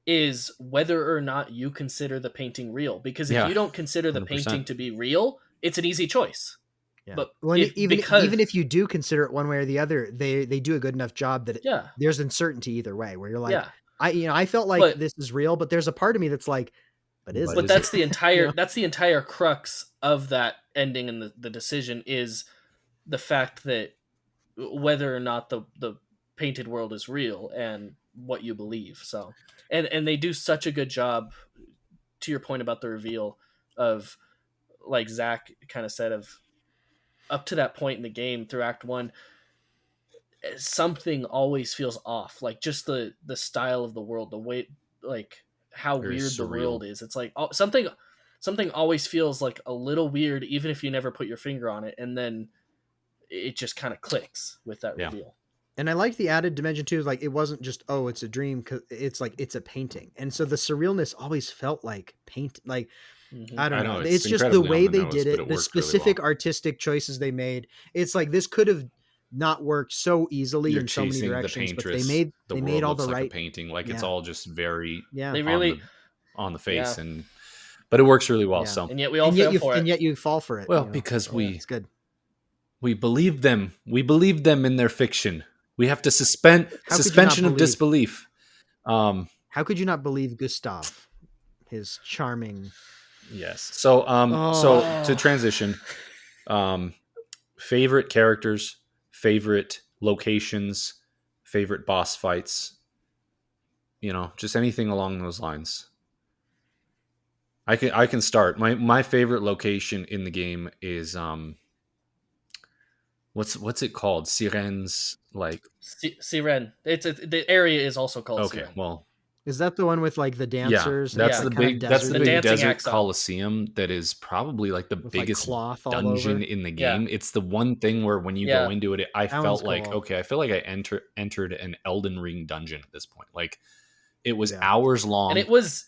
is whether or not you consider the painting real. Because if you don't consider the 100%. Painting to be real, it's an easy choice. Yeah. But even if you do consider it one way or the other, they do a good enough job that there's uncertainty either way, where you're like, I felt like this is real, but there's a part of me that's like, but that's the entire that's the entire crux of that ending, and the decision is the fact that whether or not the painted world is real and what you believe. So, and they do such a good job, to your point about the reveal of, like Zach kind of said, of up to that point in the game through Act 1, something always feels off. Like just the style of the world, the way, like how very weird surreal. The world is. It's like something always feels like a little weird, even if you never put your finger on it. And then it just kind of clicks with that reveal. And I like the added dimension too. Like, it wasn't just, oh, it's a dream. Cause it's like, it's a painting. And so the surrealness always felt like paint. Like, I don't know. It's just the way they did it, the specific artistic choices they made. It's like, this could have not worked so easily in so many directions, but they made all the right painting. Like it's all just very, they really on the face but it works really well. Yeah. So, and yet we all fall for it. And yet you fall for it. Well, because it's good. We believe them. We believe them in their fiction. We have to suspension of disbelief. How could you not believe Gustav? His charming. Yes. So, so to transition, favorite characters, favorite locations, favorite boss fights. Just anything along those lines. I can start. My favorite location in the game is what's it called? Siren's, like Siren. The area is also called Siren. Well, is that the one with like the dancers? Yeah, that's the big desert coliseum that is probably like the biggest dungeon in the game. It's the one thing where when you go into it, I felt like I feel like I entered an Elden Ring dungeon at this point. Like it was hours long, and it was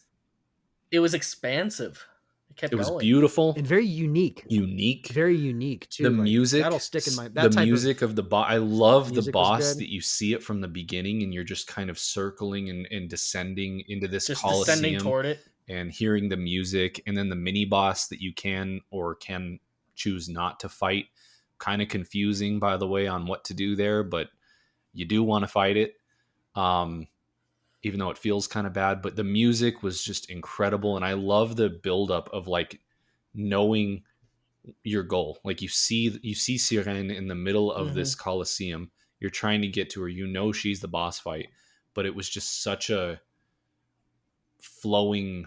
expansive. kept It was going. beautiful, and very unique. unique. Very unique too. The Like, music, that'll stick in my the music of the boss. I love the music was boss good. that you see it from the beginning, and you're just kind of circling and descending into this Just descending coliseum toward it. and hearing the music, and then the mini boss that you can choose not to fight. Kind of confusing, by the way, on what to do there, but you do want to fight it. Even though it feels kind of bad, but the music was just incredible. And I love the buildup of like knowing your goal. Like you see Sirene in the middle of this Coliseum. You're trying to get to her. You know she's the boss fight, but it was just such a flowing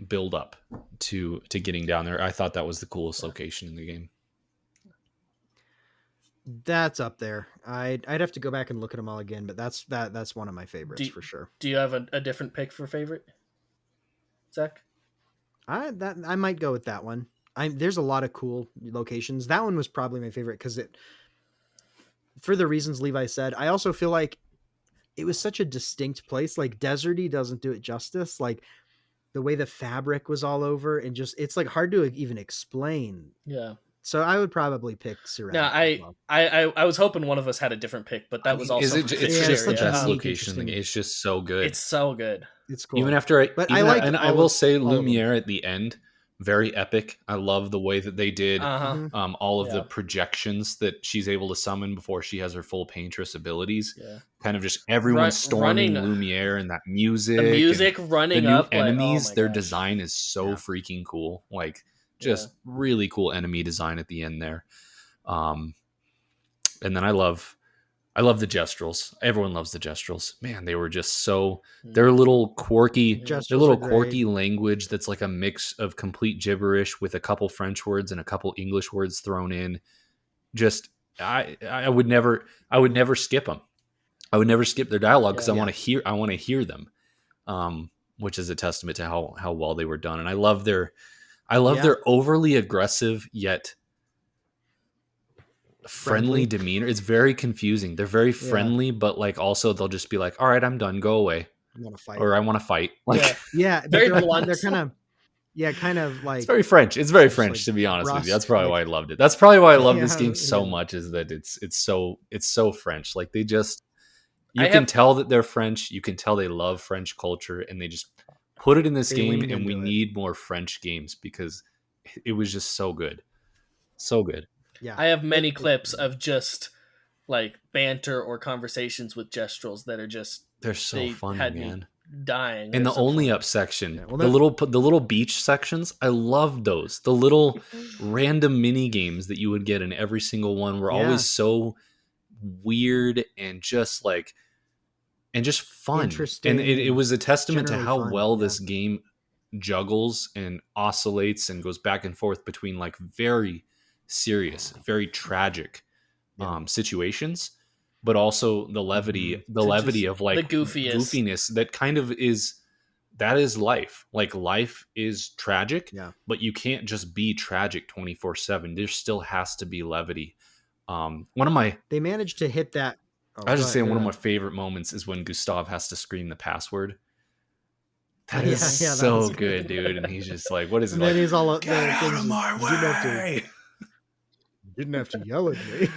buildup to getting down there. I thought that was the coolest location in the game. That's up there. I'd have to go back and look at them all again, but that's one of my favorites for sure. Do you have a different pick for favorite, Zach? I might go with that one. There's a lot of cool locations. That one was probably my favorite because for the reasons Levi said. I also feel like it was such a distinct place. Like deserty doesn't do it justice. Like the way the fabric was all over and just it's like hard to even explain. Yeah. So I would probably pick Sirene. No, I was hoping one of us had a different pick, but that was also it's just the best unique, location thing. It's just so good. It's so good. It's cool. Even after I will say all of them. Lumiere at the end, very epic. I love the way that they did all of the projections that she's able to summon before she has her full Paintress abilities. Yeah. Kind of just everyone storming Lumiere and that music. The music running the new up. enemies, like, oh their gosh. design is so freaking cool. Like just really cool enemy design at the end there. And then I love the Gestrels. Everyone loves the Gestrels. Man, they were just so their little quirky language that's like a mix of complete gibberish with a couple French words and a couple English words thrown in. Just I would never skip them. I would never skip their dialogue because I want to hear them. Which is a testament to how well they were done. And I love their overly aggressive yet friendly demeanor. It's very confusing. They're very friendly, but like also they'll just be like, "All right, I'm done. Go away." I want to fight. Or I want to fight. Like very blunt. They're kind of like it's very French. It's very French, like to be honest with you. That's rust, probably why I loved it. That's probably why I love this game so much. Is that it's so French. Like they just you can tell that they're French. You can tell they love French culture, and they just put it in this game. And we need more French games because it was just so good, so good. Yeah, I have many clips of just like banter or conversations with Gestrels that are just they're so funny, man. Dying. And the only up section, the little beach sections, I loved those. The little random mini games that you would get in every single one were always so weird and just like and just fun. Interesting. And it was a testament to how fun, well this game juggles and oscillates and goes back and forth between like very serious, very tragic situations, but also the levity of like the goofiness that kind of is life. Like life is tragic, but you can't just be tragic 24/7. There still has to be levity. They managed to hit that. I was just saying, one of my favorite moments is when Gustav has to scream the password. That is so good, dude. And he's just like, "What is it?" And like, then he's all "Get out of my way!" Didn't have to yell at me.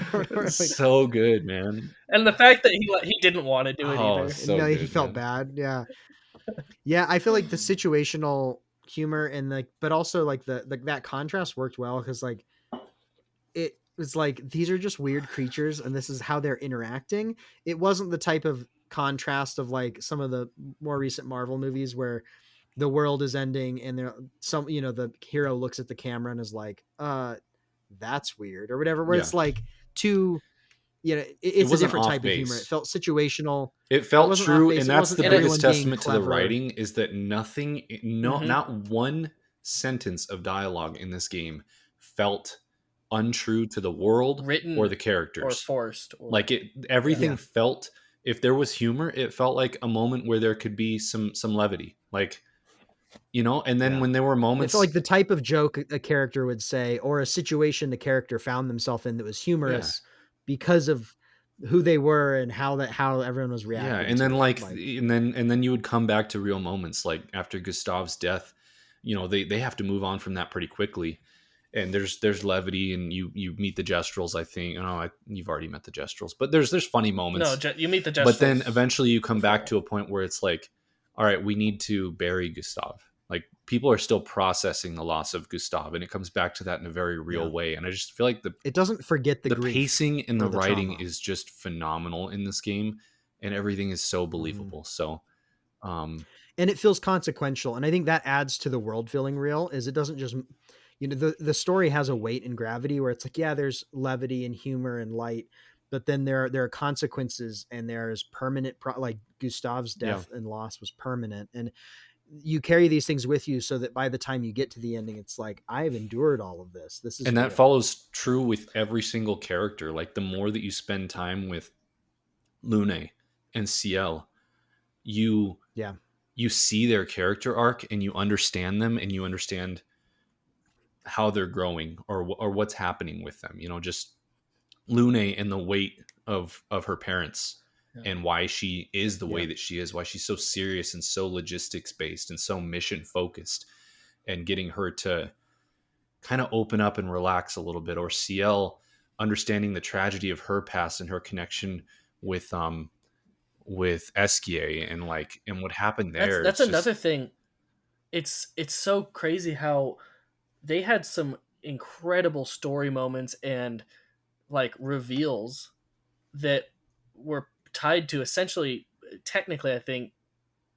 So good, man. And the fact that he didn't want to do it either. So no, good, he felt bad. Yeah. I feel like the situational humor and like, but also like that contrast worked well because like it was like these are just weird creatures and this is how they're interacting. It wasn't the type of contrast of like some of the more recent Marvel movies where the world is ending and the hero looks at the camera and is like, that's weird or whatever, where it's like it's a different type of humor. It felt situational. It felt true. And that's the biggest testament to the writing is that not one sentence of dialogue in this game felt untrue to the world written or the characters or forced. Like everything felt, if there was humor, it felt like a moment where there could be some levity, like, and then when there were moments, it felt like the type of joke a character would say, or a situation the character found themselves in that was humorous because of who they were and how everyone was reacting. And then and then you would come back to real moments, like after Gustav's death, they have to move on from that pretty quickly. And there's levity, and you meet the Gestrels. I think you've already met the Gestrels, but there's funny No, moments. you meet the But then Gestrels eventually you come back before. to a point where it's like, all right, we need to bury Gustav. Like, people are still processing the loss of Gustav, and it comes back to that in a very real way. And I just feel like it doesn't forget the the grief pacing and or the the writing trauma. is just phenomenal in this game, and everything is so Mhm. believable. So, And it feels consequential, and I think that adds to the world feeling real. Is it doesn't just, the story has a weight and gravity where it's like, yeah, there's levity and humor and light, but then there are consequences, and there's permanent like Gustav's yeah. death and loss was permanent, and you carry these things with you so that by the time you get to the ending, it's like, I've endured all of this. This is And that real. follows true with every single character. Like, the more that you spend time with Lune and Ciel, you Yeah. you see their character arc, and you understand them, and you understand how they're growing, or what's happening with them. Just Lune and the weight of her parents, Yeah. and why she is the way Yeah. that she is, why she's so serious and so logistics based and so mission focused, and getting her to kind of open up and relax a little bit. Or Ciel understanding the tragedy of her past and her connection with Esquier, and what happened there. That's It's just, another thing. It's so crazy how they had some incredible story moments and like reveals that were tied to essentially, technically, I think,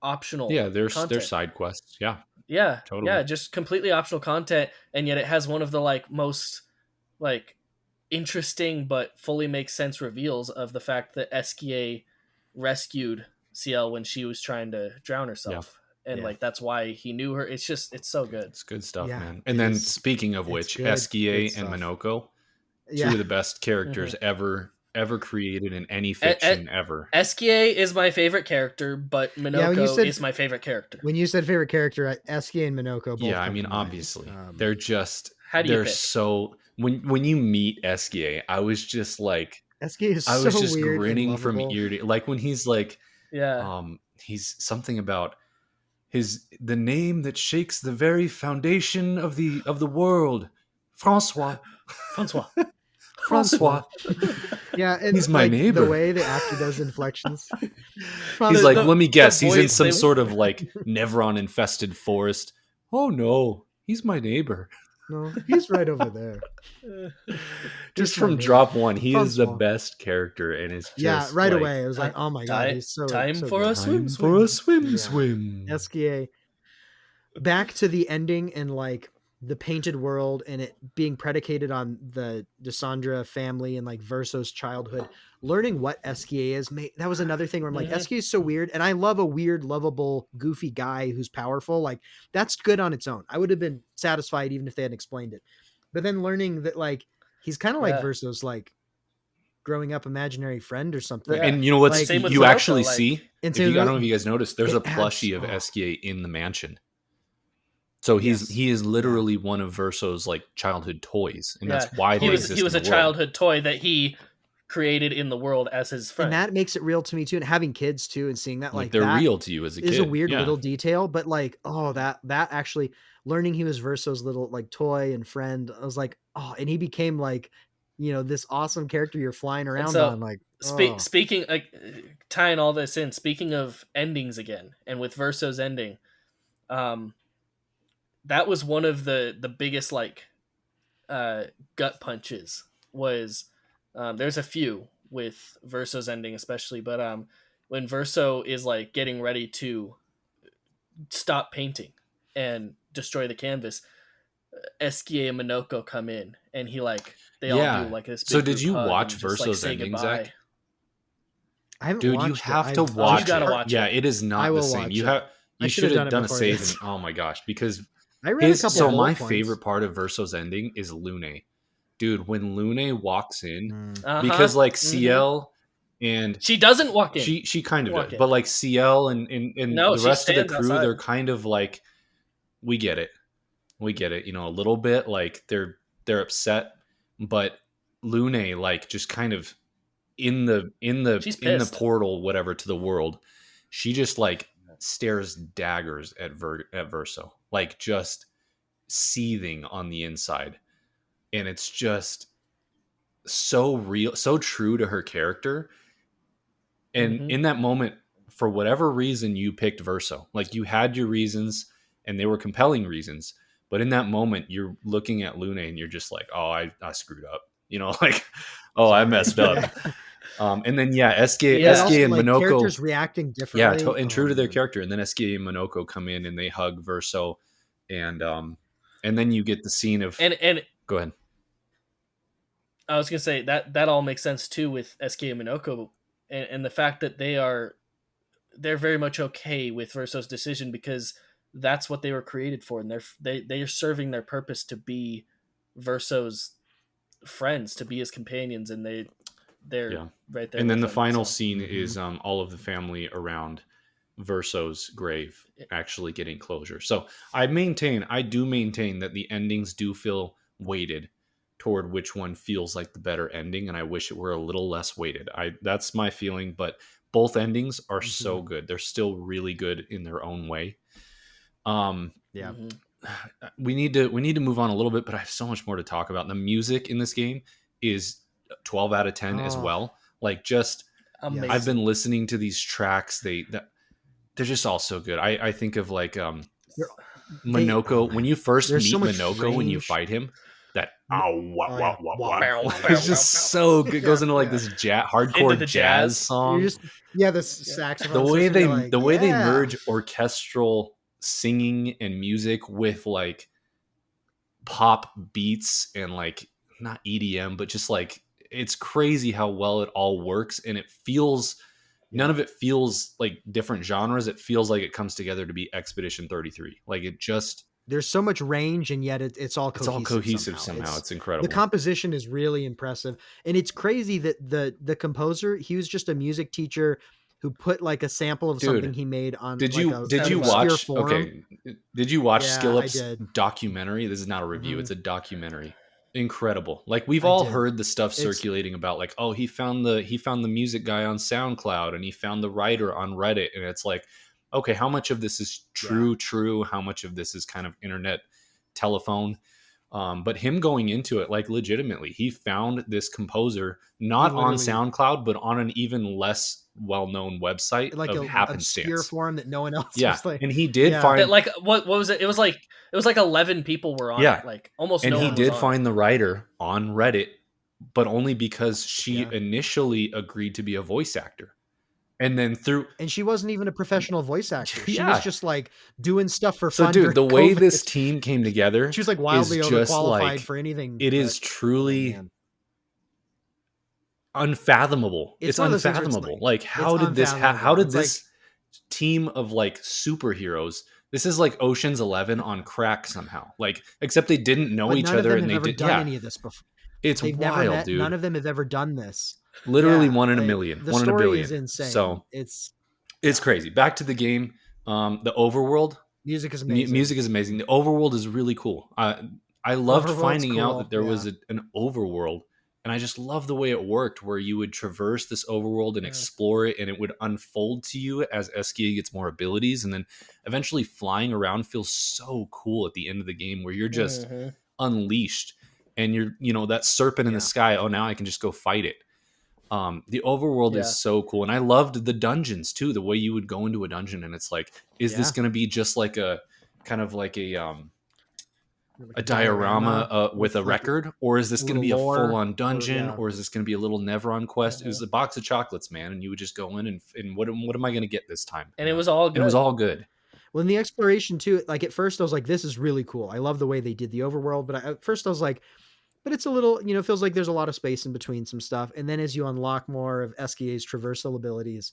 optional yeah, there's content. side quests. Yeah, Yeah, totally. yeah, just completely optional content, and yet it has one of the like most like interesting but fully makes sense reveals of the fact that Esquier rescued Ciel when she was trying to drown Yeah, herself, and Yeah. like that's why he knew her. It's so good. it's good stuff, Yeah. man. And It then, is. speaking of It's which, good. Good Esquier and stuff. Minoko, two Yeah. of the best characters Mm-hmm. ever created in any fiction ever. Esquier is my favorite character, but Yeah. When you Minoko said is my favorite character. favorite character, Eskie and Minoko Yeah, both I come mean, to mind. obviously, they're Pick? so, when you meet Esquier, I was just like, Eskie is I was so just weird and grinning from lovable. ear to, like, when he's like, Yeah. he's something about the name that shakes the very foundation of the world, Francois. Francois. Francois. Francois. Yeah, and He's my like the neighbor. way the actor does inflections. He's Francois. like, let me guess, he's in voice some they sort of like Nevron infested forest. Oh no, he's my neighbor. No, he's right over there. Just He's my from neighbor. drop one, he is the Francois. best character, and it's Yeah, just right like, away. It was like, oh my god, he's so time so for a good. swim. time for a swim Yeah. swim. Eskie. Back to the ending and like the painted world and it being predicated on the Desandra family and like Verso's childhood. Learning what Eskie is, that was another thing where I'm like, Mhm. Eskie is so weird, and I love a weird, lovable, goofy guy who's powerful. Like, that's good on its own. I would have been satisfied even if they hadn't explained it. But then learning that like he's kind of like Yeah. Verso's like growing up imaginary friend or something. Yeah. And you know what's, Like- Same with you Minoko, actually like- see, And I don't know if you guys noticed, there's a it adds- plushie of oh. Esquier in the mansion. So Yes. he is literally one of Verso's like childhood toys, and that's why he they was exist he was in a the world. childhood toy that he created in the world as his friend. And that makes it real to me too. And having kids too, and seeing that Like, like they're that real to you as a kid. is a weird Yeah. little detail, but like, oh, that actually learning he was Verso's little like toy and friend, I was like, oh, and he became like, this awesome character you're flying around so, on. Like, oh. Speaking, tying all this in, speaking of endings again, and with Verso's ending, that was one of the biggest like gut punches. Was there's a few with Verso's ending especially, but when Verso is like getting ready to stop painting and destroy the canvas, Esquier and Minoko come in, and he like they all do like this. Big So did group you hug watch and just, like, Verso's say ending, goodbye. Zach? I haven't Dude, watched you have it. to watch you gotta it. watch Yeah, it. it is I not the will same. watch You it. have I you should should have have done done it a before save. this. Oh my gosh, because I read a couple bullet my points. favorite part of Verso's ending is Lune. Dude, when Lune walks in, Uh-huh. because like Mhm. Ciel and She doesn't walk in. she kind of Walk does, in. but like Ciel and No, the she rest of the stands crew, outside. they're kind of like, we get it, a little bit, like they're upset, but Lune, like, just kind of in She's the pissed. portal, whatever, to the world, she just like stares daggers at Verso, like just seething on the inside. And it's just so real, so true to her character. And in that moment, for whatever reason, you picked Verso. Like, you had your reasons, and they were compelling reasons. But in that moment, you're looking at Lune, and you're just like, "Oh, I screwed up," like, "Oh, I messed up." And then SK Yeah. SK and like, Monoko, characters reacting differently. and true to their man. character. And then SK and Monoko come in and they hug Verso, and then you get the scene of And go ahead. I was gonna say that all makes sense too with SK and Minoko, and the fact that they're very much okay with Verso's decision, because that's what they were created for, and they're serving their purpose to be Verso's friends, to be his companions, and they're right there. And then with the him, final so. scene is all of the family around Verso's grave actually getting closure. So I do maintain that the endings do feel weighted toward which one feels like the better ending, and I wish it were a little less weighted. That's my feeling, but both endings are so good. They're still really good in their own way. Yeah. We need to move on a little bit, but I have so much more to talk about. The music in this game is 12 out of 10 as well. Like, just Amazing. I've been listening to these tracks. They're just all so good. I think of like Monoko. When you first meet so much Monoko, when you range. fight him, that yeah. it's just so good. It goes into like this hardcore Into the jazz jazz. song. The saxophone. The way the way they merge orchestral singing and music with like pop beats and like not EDM, but just like, it's crazy how well it all works, and it feels none of it feels like different genres. It feels like it comes together to be Expedition 33. Like, it just, there's so much range, and yet it's all cohesive somehow. It's incredible. The composition is really impressive, and it's crazy that the composer, he was just a music teacher who put like a sample of something he made on. Did like you watch? Forum. Okay, did you watch Yeah, Skillup's I did. documentary? This is not a review; it's a documentary. Incredible. Like, we've all heard the stuff circulating about like, oh, he found the music guy on SoundCloud, and he found the writer on Reddit, and it's like, okay, how much of this is true? How much of this is kind of internet telephone? But him going into it, like, legitimately, he found this composer not on SoundCloud, but on an even less well-known website, like of a happenstance. obscure forum that no one else Yeah, was like. and he did find that, like, what was it? It was like 11 people were on it, like almost. And no he one did was find the writer on Reddit, but only because she Yeah. initially agreed to be a voice actor. And then and she wasn't even a professional voice actor. She Yeah. was just like doing stuff for So, fun. dude, the during way COVID. this team came together, she was like wildly is just overqualified like, for anything. it is truly unfathomable. It's one of those things where it's unfathomable. Like, how did this team of like superheroes? This is like Ocean's 11 on crack somehow. Like, except they didn't know but each none of other, them and have they ever did. done any of this before. It's They've wild, never met, dude. None of them have ever done this. Literally one in a million. The one in a story billion. is insane. So it's crazy. Back to the game. The overworld. Music is amazing. Music is amazing. The overworld is really cool. I loved finding out that there was an overworld, and I just love the way it worked, where you would traverse this overworld and explore it, and it would unfold to you as Eskia gets more abilities, and then eventually flying around feels so cool at the end of the game, where you're just unleashed, and you're that serpent in the sky. Oh, now I can just go fight it. The overworld is so cool, and I loved the dungeons too. The way you would go into a dungeon, and it's like, is this going to be just like a kind of like a diorama with a record, or is this going to be a full-on dungeon, or is this going to be a little Never-on quest? It was a box of chocolates, man, and you would just go in and what am I going to get this time? And it was all good. And it was all good. Well, in the exploration too, like at first I was like, this is really cool. I love the way they did the overworld, but at first I was like, but it's a little, it feels like there's a lot of space in between some stuff. And then as you unlock more of Eskia's traversal abilities,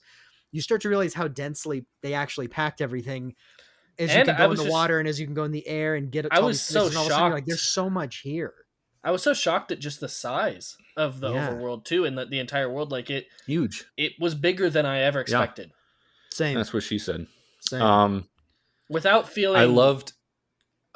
you start to realize how densely they actually packed everything. As you can go in the water, and as you can go in the air and get it. I was so shocked. Like, there's so much here. I was so shocked at just the size of the overworld too, and the entire world. Like, huge. It was bigger than I ever expected. Yeah. Same. That's what she said. Same. Without feeling, I loved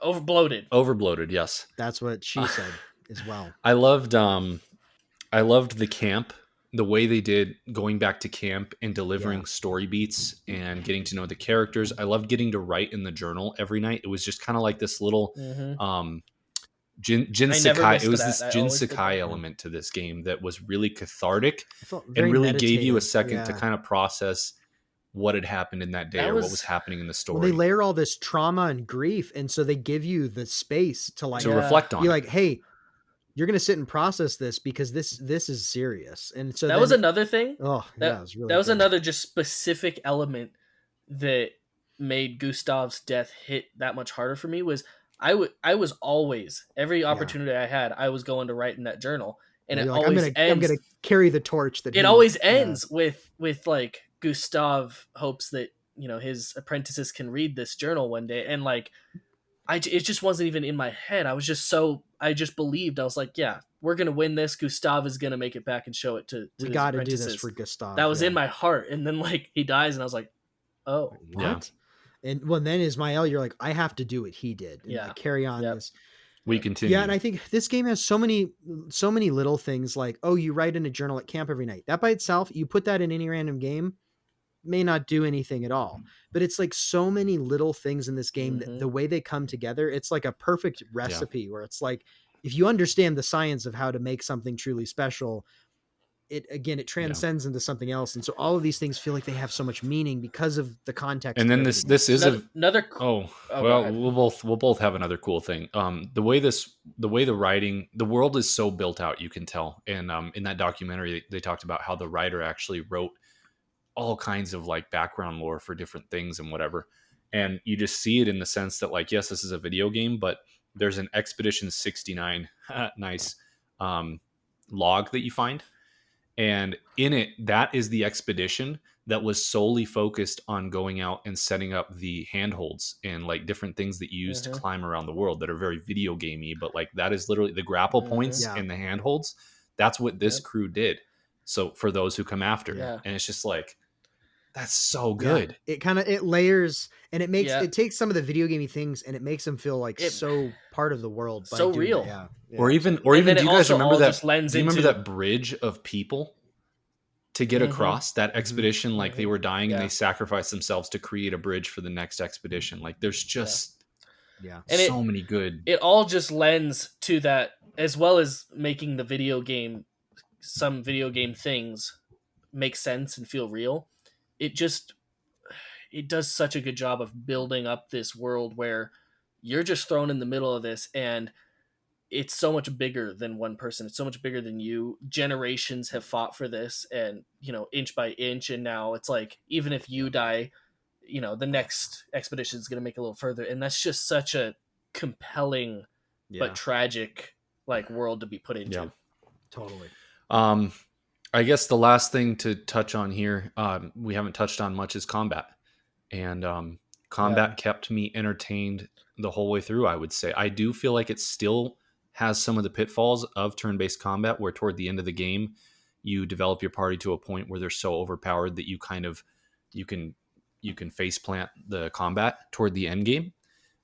overbloated. Overbloated, yes. That's what she said as well. I loved the camp the way they did going back to camp and delivering Yeah. story beats and getting to know the characters. I loved getting to write in the journal every night. It was just kind of like this little Mm-hmm. um, Jin I never Sakai. It missed was that. this I Jin always did Sakai that. element to this game that was really cathartic I felt and very really gave you a meditative. second to Yeah. kind of process what had happened in that day That or what was was happening in the Well, they story layer all this trauma and grief, and so they give you the space to like to yeah. reflect on be it. like, hey, you're gonna sit and process this because this is serious. And so That was then another thing. oh That yeah, it was that really was good. another just specific element that made Gustav's death hit that much harder for me. Was I was always, every Yeah. opportunity I had, I was going to write in that journal, and Yeah, it you're like, always I'm ends. gonna carry the torch that It he always ends with like Gustav hopes that his apprentices can read this journal one day, and like it just wasn't even in my head. I just believed. I was like, yeah, we're gonna win this. Gustav is gonna make it back and show it to we his gotta do this apprentices. for Gustav. That was Yeah. in my heart, and then like he dies, and I was like, oh, Like, Yeah. what? And well, then Ismael, you're like, I have to do what he did and Yeah. like carry on Yep. this. We Yeah, continue. and I think this game has so many little things like, oh, you write in a journal at camp every night. That by itself, you put that in any random game, may not do anything at all. But it's like so many little things in this game that Mhm. the way they come together, it's like a perfect recipe where it's like, if you understand the science of how to make something truly special, it transcends into something else. And so all of these things feel like they have so much meaning because of the context And of then everything this else. is a Another. oh Oh, go well ahead. we'll both have another cool thing. The way the writing, the world is so built out, you can tell. And in that documentary they talked about how the writer actually wrote all kinds of like background lore for different things and whatever. And you just see it in the sense that like, yes, this is a video game, but there's an Expedition 69 nice log that you find. And in it, that is the expedition that was solely focused on going out and setting up the handholds and like different things that you use to Mhm. climb around the world that are very video gamey, but like that is literally the grapple points Yeah. and the handholds. That's what this Yep. crew did. So for those who come after, Yeah. and it's just like, that's so Yeah. good. It layers and Yeah. it takes some of the video gamey things and it makes them feel like It- so part of the world by so doing real. that. Yeah. Or even, absolutely. And then do it you guys also remember all that? just lends Do you remember into- that bridge of people to get Mhm. across that expedition? Like they were dying and Yeah. they sacrificed themselves to create a bridge for the next expedition. Like there's just Yeah. And so many good. It all just lends to that, as well as making the video game, some video game things make sense and feel real. It does such a good job of building up this world where you're just thrown in the middle of this, and it's so much bigger than one person. It's so much bigger than you. Generations have fought for this, and inch by inch, and now it's like, even if you die, the next expedition is going to make it a little further, and that's just such a compelling Yeah. but tragic like world to be put into. Yeah. Totally. I guess the last thing to touch on here, we haven't touched on much, is combat. And combat kept me entertained the whole way through, I would say. I do feel like it still has some of the pitfalls of turn-based combat, where toward the end of the game, you develop your party to a point where they're so overpowered that you can face plant the combat toward the end game,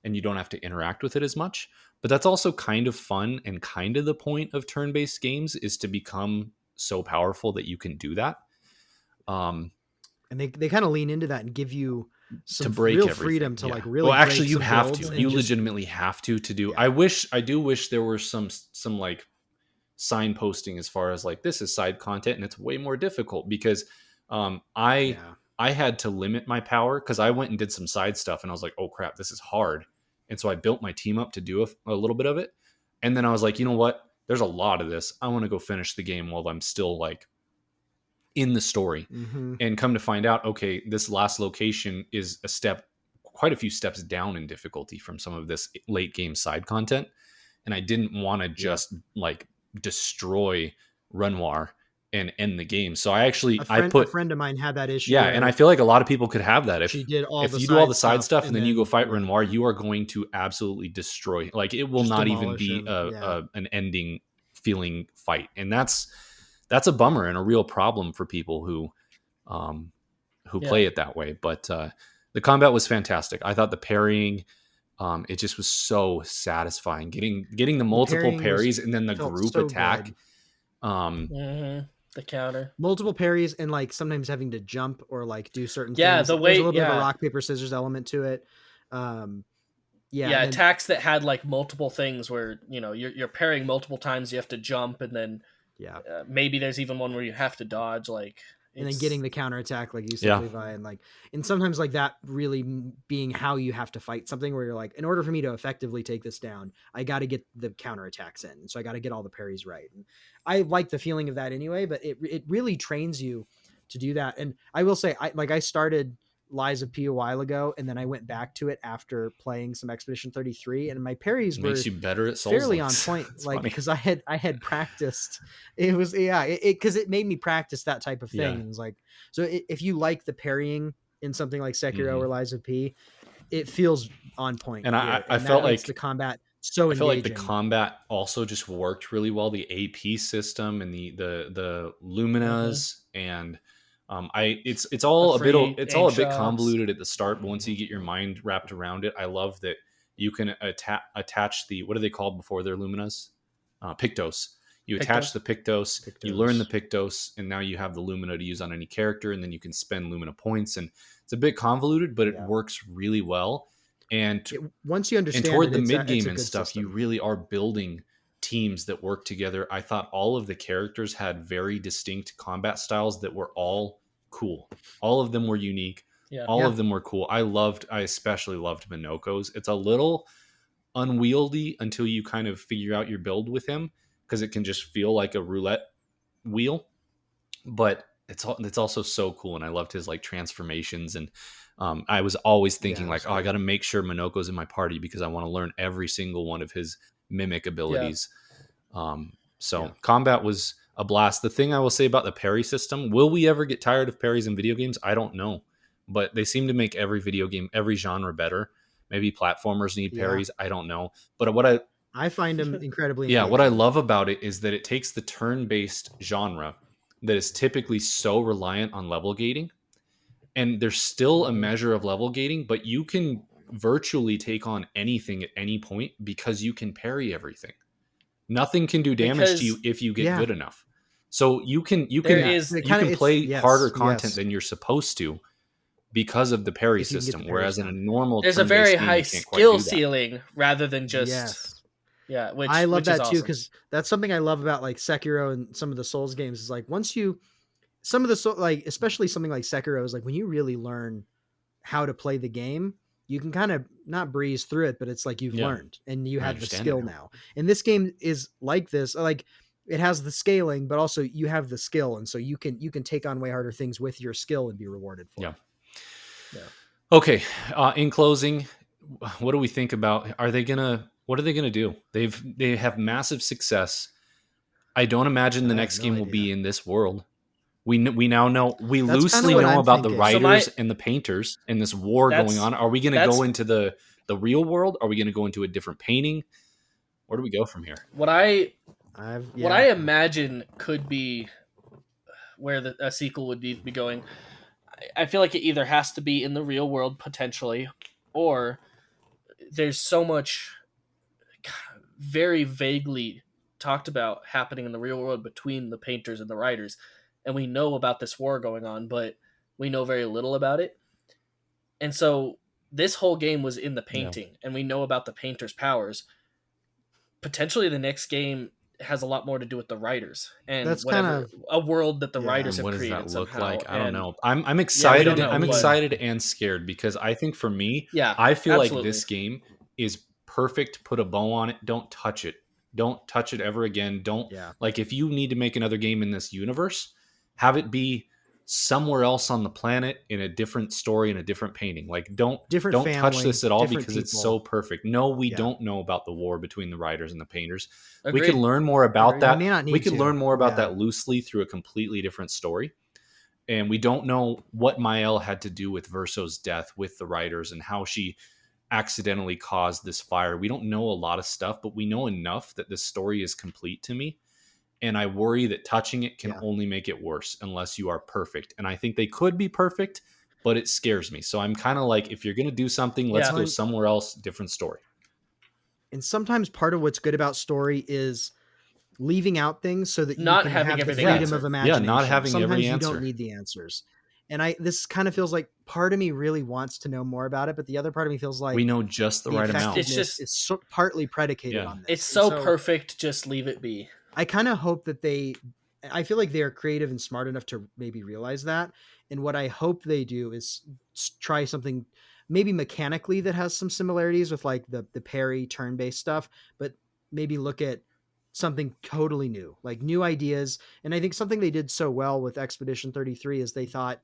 and you don't have to interact with it as much. But that's also kind of fun, and kind of the point of turn-based games is to become so powerful that you can do that. And they kind of lean into that and give you some to break real everything. freedom to Yeah. like really. Well, actually, break you some have builds to. and You just- legitimately have to do. Yeah. I do wish there were some like signposting as far as like, this is side content and it's way more difficult, because I had to limit my power because I went and did some side stuff and I was like, oh crap, this is hard. And so I built my team up to do a little bit of it. And then I was like, you know what? There's a lot of this. I want to go finish the game while I'm still like in the story. Mhm. And come to find out, okay, this last location is quite a few steps down in difficulty from some of this late game side content. And I didn't want to just like destroy Renoir and end the game. So I actually, a friend of mine had that issue. yeah, and I feel like a lot of people could have that. If she did all if the you do all the side side stuff and then you go fight yeah. Renoir, you are going to absolutely destroy. Like, it will Just not even demolish be him. Yeah. an ending feeling fight, and that's a bummer and a real problem for people who play it that way. But the combat was fantastic. I thought the parrying, it just was so satisfying. Getting the multiple parrying parries and then the felt group so attack. good. Mhm. The counter. multiple parries and like sometimes having to jump or like do certain Yeah, things. the There's a way little bit of a rock paper scissors element to it. Yeah, yeah, and then attacks that had like multiple things where, you know, you're parrying multiple times, you have to jump, and then yeah, maybe there's even one where you have to dodge. Like and then it's getting the counterattack, like you said, Yeah. Levi, and like, and sometimes like that really being how you have to fight something where you're like, in order for me to effectively take this down, I got to get the counterattacks in, and so I got to get all the parries right. And I like the feeling of that anyway, but it really trains you to do that. And I will say, I started Lies of P a while ago, and then I went back to it after playing some Expedition 33, and my parries It makes were you better at Souls fairly on links. point, It's like funny. because I had practiced. It was, yeah, it because it made me practice that type of thing. Yeah. And it was like, so if you like the parrying in something like Sekiro or Lies of P, it feels on point And here, I and that felt makes like the combat so I felt like the engaging. combat also just worked really well. The AP system and the luminas and it's the all free it's all aim a bit shots. convoluted at the start, but once you get your mind wrapped around it, I love that you can attach the, what are they called before they're luminas? Pictos. You attach Pictos. the Pictos, you learn the Pictos. Pictos, and now you have the Lumina to use on any character, and then you can spend Lumina points. And it's a bit convoluted, but it Yeah, works really well. And once you and understand toward it, the mid it's game a and good stuff, you system. really are building teams that work together. I thought all of the characters had very distinct combat styles that were all cool. All of them were unique. Yeah. All Yeah, of them were cool. I especially loved Minoko's. It's a little unwieldy until you kind of figure out your build with him, because it can just feel like a roulette wheel, but it's also so cool. And I loved his like transformations. And I was always yeah, thinking it like, was oh, I got great. to make sure Minoko's in my party because I want to learn every single one of his mimic Yeah. abilities. So Yeah, combat was a blast. The thing I will say about the parry system, will we ever get tired of parries in video games? I don't know, but they seem to make every video game, every genre better. Maybe platformers need yeah. parries. I don't know. But what I I find them incredibly yeah, what I engaging. love about it is that it takes the turn-based genre that is typically so reliant on level gating, and there's still a Mhm. measure of level gating, but you can virtually take on anything at any point because you can parry everything. Nothing can do damage to you Because if you get Yeah, good enough. So there yeah. is It you kind of, can it's, play harder yes, content yes. than you're supposed to because of the parry If you can get the system, parries whereas in a down, normal there's a very turn-based game high you can't quite skill do that. ceiling rather than just yes. yeah, I love which is that too, awesome. because that's something I love about like Sekiro and some of the Souls games is like once you, some of the like especially something like Sekiro is like when you really learn how to play the game, you can kind of not breeze through it, but it's like you've Yeah, learned and you I have the understand it skill now. now. And this game is like this, like it has the scaling, but also you have the skill, and so you can take on way harder things with your skill and be rewarded for Yeah. it. Yeah. Okay. In closing, what do we think about? What are they gonna do? They have massive success. I don't imagine the I have next no game will idea. be in this world. We now know, we That's kind of loosely what know I'm about the thinking. So writers my and the painters and this war going that's on. Are we going to go that's into the real world? Are we going to go into a different painting? Where do we go from here? what I I've what yeah. I imagine could be where a sequel would be going. I feel like it either has to be in the real world potentially, or there's so much very vaguely talked about happening in the real world between the painters and the writers, and we know about this war going on, but we know very little about it. And so this whole game was in the Yeah. painting, and we know about the painter's powers. Potentially, the next game has a lot more to do with the writers and That's kind whatever of, a world that the yeah. writers And have what does that created look somehow. like? I don't And know. I'm yeah, we don't excited. know, I I'm but mean, excited and scared because I think for me, yeah, I feel like absolutely. this game is perfect. Put a bow on it. Don't touch it. Don't touch it ever again. Don't, yeah. like, if you need to make another game in this universe, have it be somewhere else on the planet in a different story, in a different painting. Like, Different don't touch family, this at all different because it's so people. perfect. No, we Yeah. don't know about the war between the writers and the painters. We could Agreed. learn more about Agreed. We that. may not We need could to. learn more about Yeah. that loosely through a completely different story. And we don't know what Mael had to do with Verso's death with the writers and how she accidentally caused this fire. We don't know a lot of stuff, but we know enough that this story is complete to me. And I worry that touching it can Yeah. only make it worse unless you are perfect. And I think they could be perfect, but it scares me. So I'm kind of like, if you're going to do something, let's Yeah. go somewhere else, different story. And sometimes part of what's good about story is leaving out things so that you Not can having have the everything freedom of answered. Yeah, imagination. not having every Sometimes you don't answer. need the answers. And this kind of feels like part of me really wants to know more about it, but the other part of me feels like We know just the the right amount. It's effectiveness just- is partly predicated Yeah. on this. It's And so perfect. Just leave it be. I kind of hope that I feel like they are creative and smart enough to maybe realize that. And what I hope they do is try something maybe mechanically that has some similarities with like the parry turn-based stuff, but maybe look at something totally new, like new ideas. And I think something they did so well with Expedition 33 is they thought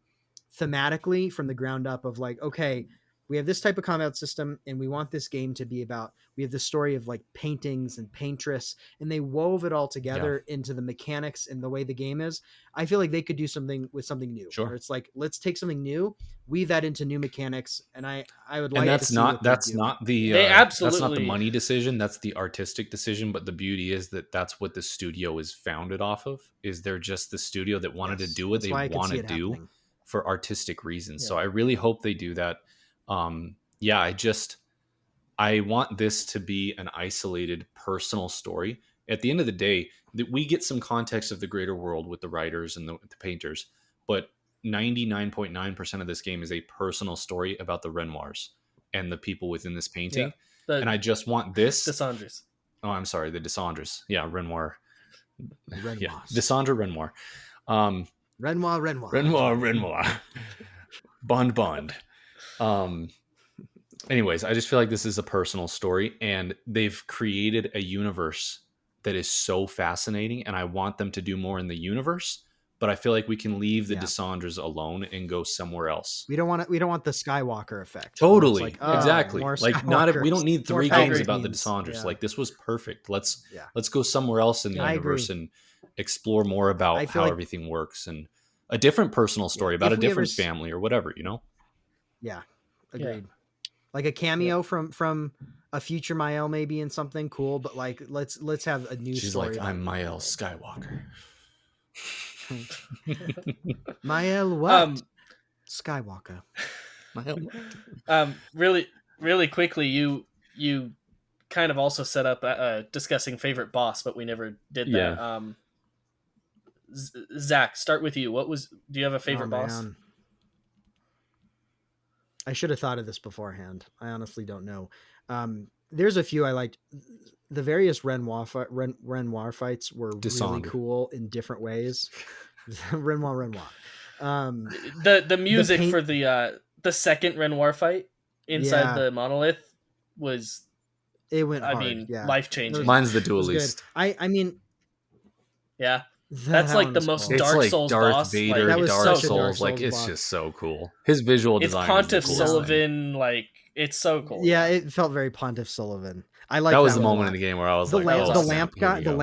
thematically from the ground up of like, okay, we have this type of combat system and we want this game to be about, we have the story of like paintings and paintress, and they wove it all together into the mechanics and the way the game is. I feel like they could do something with something new, Sure. where it's like, let's take something new, weave that into new mechanics. And I would like And to that's see not what they that's do. not the They that's not the absolutely- money decision, that's the artistic decision. But the beauty is that that's what the studio is founded off of. Is they're just the studio that wanted Yes, to do what that's they why I could want see to it do happening. for artistic reasons. Yeah. So I really hope they do that. Yeah, I want this to be an isolated personal story. At the end of the day, that we get some context of the greater world with the writers and the painters, but 99.9% of this game is a personal story about the Renoirs and the people within this painting. Yeah. And I just want this. Desandres. Oh, I'm sorry, the Desandres. Yeah, Renoir. Renoirs. Yeah, Desandre Renoir. Renoir. Bond. Anyways, I just feel like this is a personal story, and they've created a universe that is so fascinating, and I want them to do more in the universe. But I feel like we can leave the Desandres alone and go somewhere else. We don't want the Skywalker effect. Totally, Like, oh, exactly. more Like Skywalkers, we don't need more 3 games Palpatines. about the Desandres. Yeah. Like this was perfect. Let's Yeah. go somewhere else in the I universe agree. and explore more I about feel how like- everything works and a different personal story about If a we ever different family or whatever, you know? Yeah, agreed. Like a cameo from a future Mael maybe in something cool, but like let's have a new She's story. like, about I'm it. Mael Skywalker. Mael what? Skywalker. Mael. Really, really quickly, you kind of also set up discussing favorite boss, but we never did that. Yeah. Zach, start with you. Do you have a favorite Oh, boss? man. I should have thought of this beforehand. I honestly don't know. There's a few I liked. The various Renoir fights were really Desandre. cool in different ways. Renoir. The music for the second Renoir fight inside the monolith was, it went hard. I mean, yeah. life changing. Mine's the It was good. duelist. I mean, Yeah, that that's like one the was most cool. Dark It's like Souls Darth boss. Vader, Like, That was Dark such a Souls. Dark Like Souls it's boss. just so cool. His visual it's design. Pontiff is the coolest thing. Sullivan. Like, it's so cool. Yeah, it felt very Pontiff Sullivan. I like That was the one a moment lot. in the game where I was the like, lamp, oh, the snap, lamp here guy, we the go.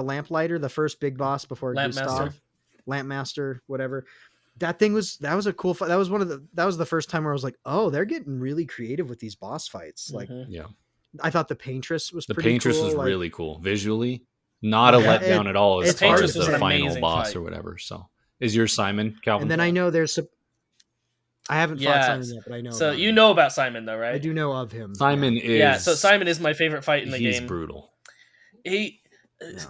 lamplighter, the first big boss before Lampmaster. Lampmaster, whatever. That was a cool fight. That was the first time where I was like, oh, they're getting really creative with these boss fights. Like, Mhm. Yeah. I thought the paintress was The pretty Paintress cool. was like, really cool. Visually, not a Yeah, letdown at all as it's far hard as to the say. final Amazing boss fight. or whatever. So is yours Simon, Calvin? And then I know I haven't fought Yes. Simon yet, but I know. So about you him. know about Simon though, right? I do know of him. Simon is Yeah. So Simon is my favorite fight in the he's game. brutal.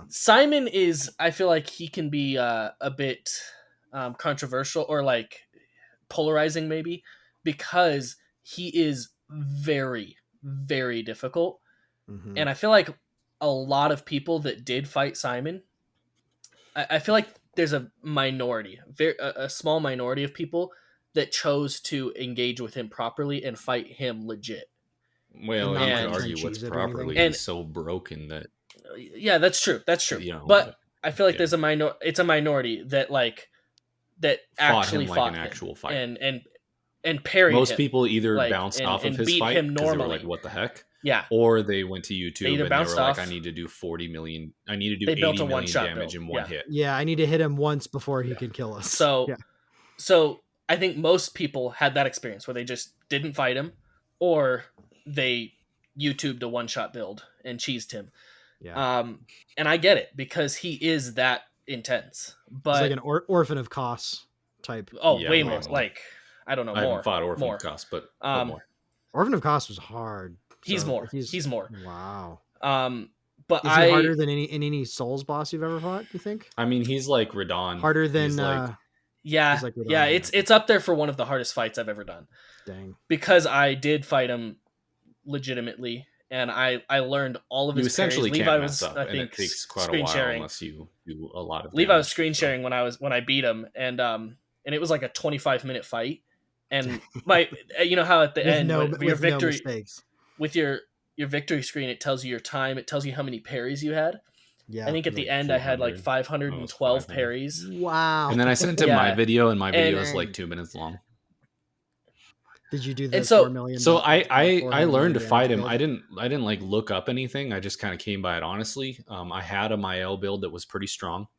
Simon is. I feel like he can be a bit controversial or like polarizing, maybe, because he is very, very difficult, Mhm. and I feel like a lot of people that did fight Simon, I feel like there's a minority, a small minority of people that chose to engage with him properly and fight him legit. Well, And you not could like argue cheese what's it or properly anything. And- he's so broken that Yeah, that's true. That's true. You know, but I feel like yeah. there's it's a minority that that fought actually him like fought an him actual fight. and parried Most him. people either like, bounced and- off of and his beat fight him because they were normally. like, "What the heck?" Yeah, Or they went to YouTube They either and they were bounced like, off- "I need to do 40 million. I need to do They built 80 a million one-shot damage build. in one Yeah. hit." Yeah, I need to hit him once before he can kill us. So, yeah. so I think most people had that experience where they just didn't fight him, or they YouTubed a one-shot build and cheesed him. Yeah. And I get it because he is that intense. But It's like an orphan of Kos type. Yeah, way way more. more. Like, I don't know, I more. haven't fought Orphan more. Cost, but Um, more. Orphan of Kos was hard. He's So more. if He's more. Wow. But Is he harder than any Souls boss you've ever fought? You think I mean, he's like Radon. harder than? He's like, yeah, he's like yeah, Radon, it's up there for one of the hardest fights I've ever done. dang. Because I did fight him legitimately, and I learned all of you his parries. essentially Levi can't mess was, up, I and think, it takes quite a screen while sharing. unless you do a lot of Levi damage, was screen sharing when I beat him, and it was like a 25-minute fight, and my you know how at the end when your with no victory mistakes. with your victory screen, it tells you your time, it tells you how many parries you had. I Yeah. think at the like end I had like 400. 512 500. parries. Wow. And then I sent him my Yeah. video, and my video is Dang. like 2 minutes long. Did you do the And so- 4,000,000? So I 400 learned to million fight damage him. build? I didn't like look up anything. I just kind of came by it honestly. I had a Mael build that was pretty strong,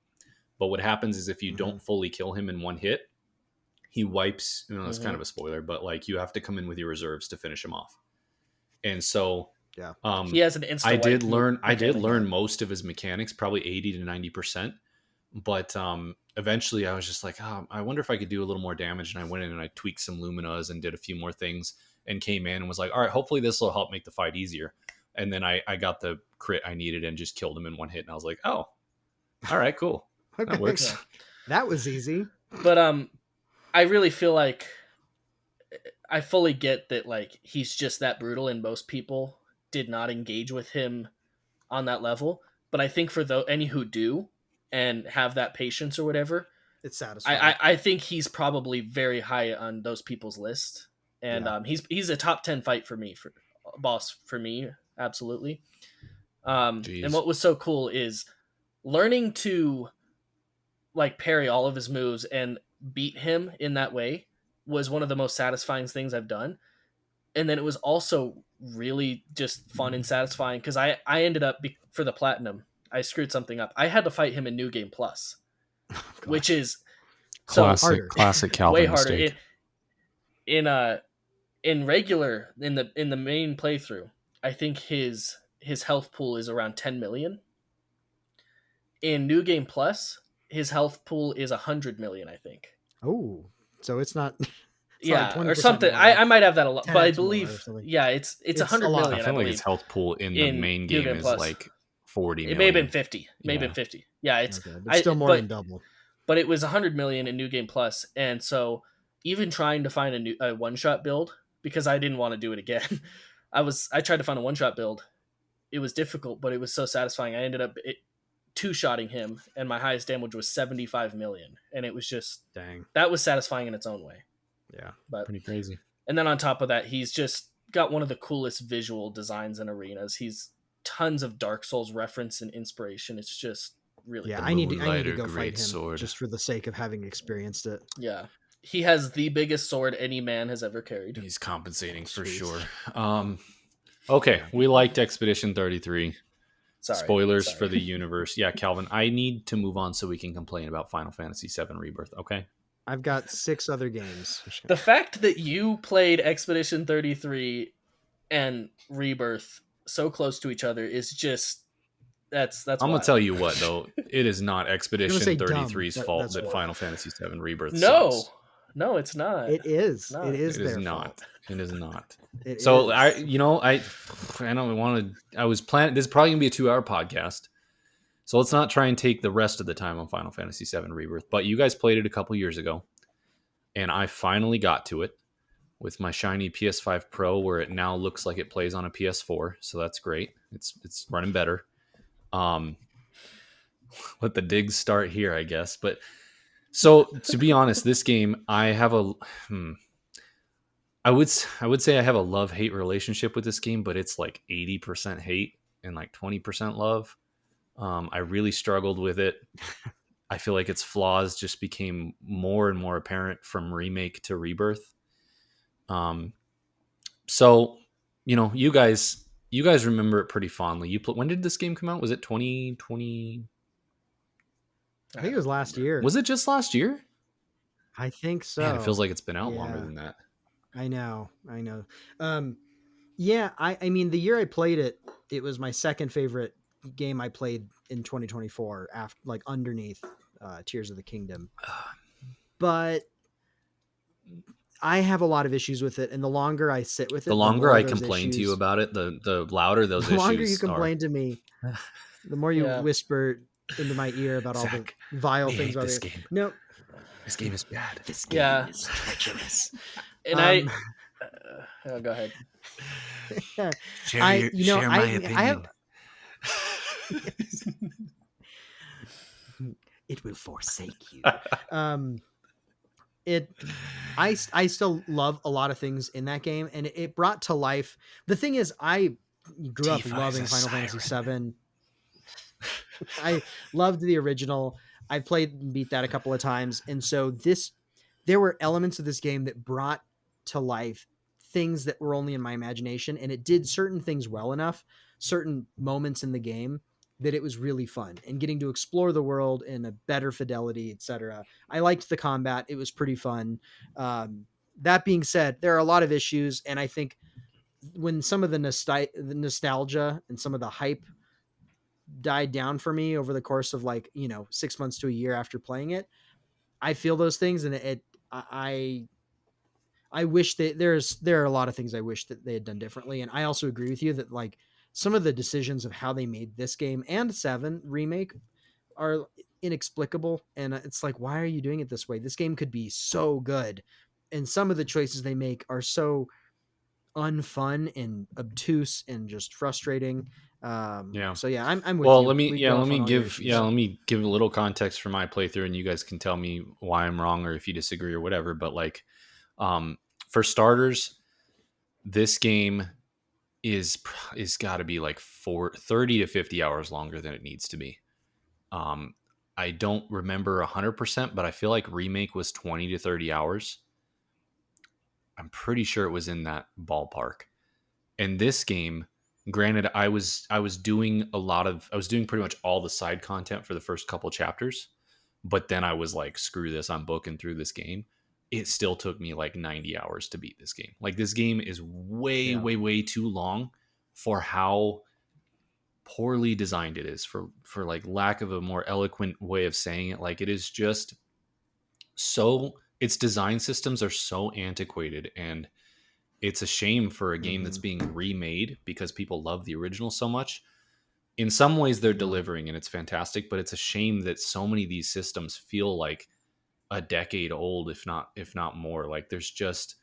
but what happens is if you don't fully kill him in one hit, he wipes. You know, that's kind of a spoiler, but like you have to come in with your reserves to finish him off. And so Yeah. He has an insta I did wipe learn mechanic. most of his mechanics, probably 80 to 90%. But eventually I was just like, oh, I wonder if I could do a little more damage. And I went in and I tweaked some luminas and did a few more things and came in and was like, all right, hopefully this will help make the fight easier. And then I got the crit I needed and just killed him in one hit. And I was like, oh, all right, cool. Okay. That works. Yeah. That was easy. But I really feel like I fully get that like he's just that brutal, and most people did not engage with him on that level. But I think for any who do and have that patience or whatever, It's satisfying. I think he's probably very high on those people's list. And Yeah. he's a top 10 fight for me, for boss for me, absolutely. Jeez. And what was so cool is learning to like parry all of his moves and beat him in that way was one of the most satisfying things I've done. And then it was also really just fun and satisfying because I ended up for the platinum, I screwed something up. I had to fight him in New Game Plus, which is Harder. classic Calvin way harder. mistake. In regular in the main playthrough, I think his health pool is around 10 million. In New Game Plus, his health pool is 100 million, I think. Oh, so it's not. It's yeah, like or something. more, I might have that a lot, but I 10x believe it's 100 a lot. million. I feel I like believe his health pool in the main New game is Plus. like 40 million. It may have been 50. Yeah. Been 50. Yeah, it's okay, but still more than double. But it was 100 million in New Game Plus, and so even trying to find a one-shot build, because I didn't want to do it again. I tried to find a one-shot build. It was difficult, but it was so satisfying. I ended up two-shotting him, and my highest damage was 75 million, and it was just Dang. That was satisfying in its own way. Yeah, but pretty crazy. And then on top of that, he's just got one of the coolest visual designs in arenas. He's tons of Dark Souls reference and inspiration. It's just really yeah. cool. I need to go great fight him sword. just for the sake of having experienced it. Yeah, he has the biggest sword any man has ever carried. He's compensating for Sweet. sure. Okay, we liked Expedition 33. Spoilers for the universe. Yeah, Calvin, I need to move on so we can complain about Final Fantasy VII Rebirth, okay? I've got 6 other games. The fact that you played Expedition 33 and Rebirth so close to each other is just that's I'm going to tell you what, though. It is not Expedition say 33's dumb. fault That's that why. Final Fantasy VII Rebirth No, sucks. no, it's not. It is. It's not. It is It their is not. fault. It is not. It so is. I don't want to. I was planning. This is probably gonna be a 2-hour podcast. So let's not try and take the rest of the time on Final Fantasy VII Rebirth. But you guys played it a couple years ago, and I finally got to it with my shiny PS5 Pro, where it now looks like it plays on a PS4. So that's great. It's running better. Let the digs start here, I guess. But so to be honest, this game I have I would say I have a love-hate relationship with this game, but it's like 80% hate and like 20% love. I really struggled with it. I feel like its flaws just became more and more apparent from remake to rebirth. So, you guys remember it pretty fondly. When did this game come out? Was it 2020? I think it was last year. Was it just last year? I think so. Man, it feels like it's been out longer than that. I know. Yeah, I mean, the year I played it, it was my second favorite game I played in 2024, after like underneath Tears of the Kingdom. But I have a lot of issues with it, and the longer I sit with The it, the longer more I those complain to you issues, about it, the louder those the longer you issues are. complain to me, the more you Yeah. whisper into my ear about all the Zach, vile we things hate about this it. game. No, This game is bad. this game Yeah. is treacherous. And Um, oh, go ahead. Share my I have, opinion. it will forsake you. Um, it, I still love a lot of things in that game, and it brought to life. The thing is, I grew up Tifa is loving a Final Fantasy siren. VII. I loved the original. I played and beat that a couple of times, and so there were elements of this game that brought to life things that were only in my imagination, and it did certain things well enough, certain moments in the game, that it was really fun, and getting to explore the world in a better fidelity, etc. I liked the combat; it was pretty fun. That being said, there are a lot of issues, and I think when some of the nostalgia and some of the hype died down for me over the course of, like, 6 months to a year after playing it, I feel those things, and I wish that there are a lot of things I wish that they had done differently. And I also agree with you that, like, some of the decisions of how they made this game and Seven remake are inexplicable, and it's like, why are you doing it this way? This game could be so good, and some of the choices they make are so unfun and obtuse and just frustrating. Yeah. So yeah, I'm with Well, you. We go off on all your issues. let me give a little context for my playthrough, and you guys can tell me why I'm wrong or if you disagree or whatever. But like, for starters, this game is got to be like 30 to 50 hours longer than it needs to be. Um, I don't remember 100%, but I feel like remake was 20 to 30 hours. I'm pretty sure it was in that ballpark. And this game, granted, I was doing pretty much all the side content for the first couple chapters, but then I was like, screw this, I'm booking through this game. It still took me like 90 hours to beat this game. Like, this game is way, Yeah. way, way too long for how poorly designed it is, for like lack of a more eloquent way of saying it. Like, it is just so, its design systems are so antiquated, and it's a shame for a game that's Mm-hmm. being remade because people love the original so much. In some ways they're Yeah. delivering and it's fantastic, but it's a shame that so many of these systems feel like a decade old, if not more. Like, there's just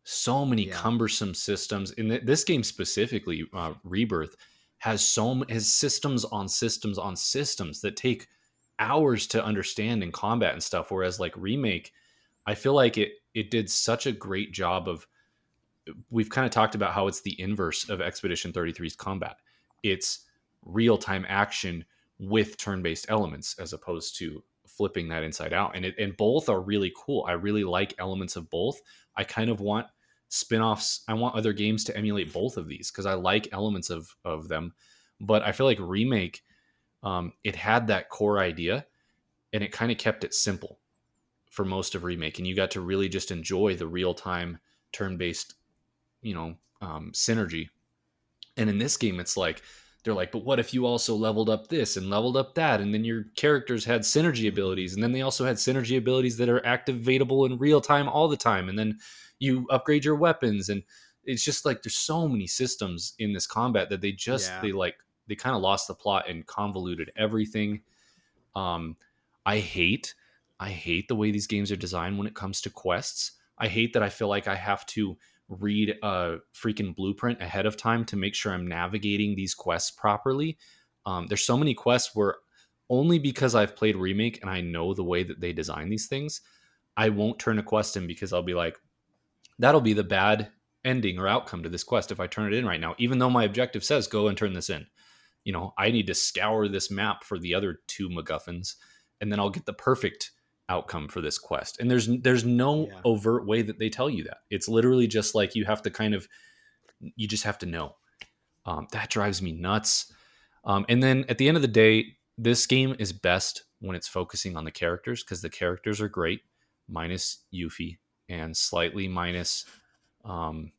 so many Yeah. cumbersome systems in this game specifically. Rebirth has systems on systems on systems that take hours to understand in combat and stuff, whereas like remake, I feel like it did such a great job of, we've kind of talked about how it's the inverse of Expedition 33's combat. It's real time action with turn based elements as opposed to flipping that inside out. And both are really cool. I really like elements of both. I kind of want spin-offs. I want other games to emulate both of these because I like elements of them. But I feel like remake, it had that core idea and it kind of kept it simple for most of remake, and you got to really just enjoy the real time turn based, synergy. And in this game, it's like, they're like, but what if you also leveled up this and leveled up that, and then your characters had synergy abilities, and then they also had synergy abilities that are activatable in real time all the time, and then you upgrade your weapons. And it's just like, there's so many systems in this combat that Yeah. they kind of lost the plot and convoluted everything. um i hate I hate the way these games are designed when it comes to quests. I hate that I feel like I have to read a freaking blueprint ahead of time to make sure I'm navigating these quests properly. There's so many quests where, only because I've played remake and I know the way that they design these things, I won't turn a quest in because I'll be like, that'll be the bad ending or outcome to this quest if I turn it in right now, even though my objective says go and turn this in. I need to scour this map for the other two MacGuffins, and then I'll get the perfect outcome for this quest. And there's no Yeah. overt way that they tell you that. It's literally just like, you just have to know. That drives me nuts. And then at the end of the day, this game is best when it's focusing on the characters, because the characters are great, minus Yuffie, and slightly minus um,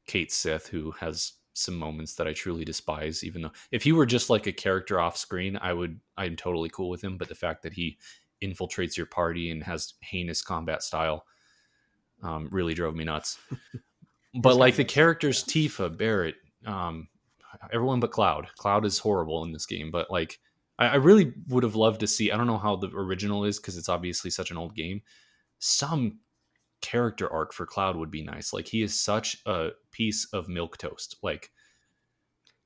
Kate Sith, who has some moments that I truly despise. Even though, if he were just like a character off screen, I'm totally cool with him. But the fact that he infiltrates your party and has heinous combat style, really drove me nuts. But His like the combat sucked, characters, Tifa, Barrett, everyone but Cloud. Cloud is horrible in this game, but like I really would have loved to see. I don't know how the original is because it's obviously such an old game. Some character arc for Cloud would be nice. Like he is such a piece of milk toast.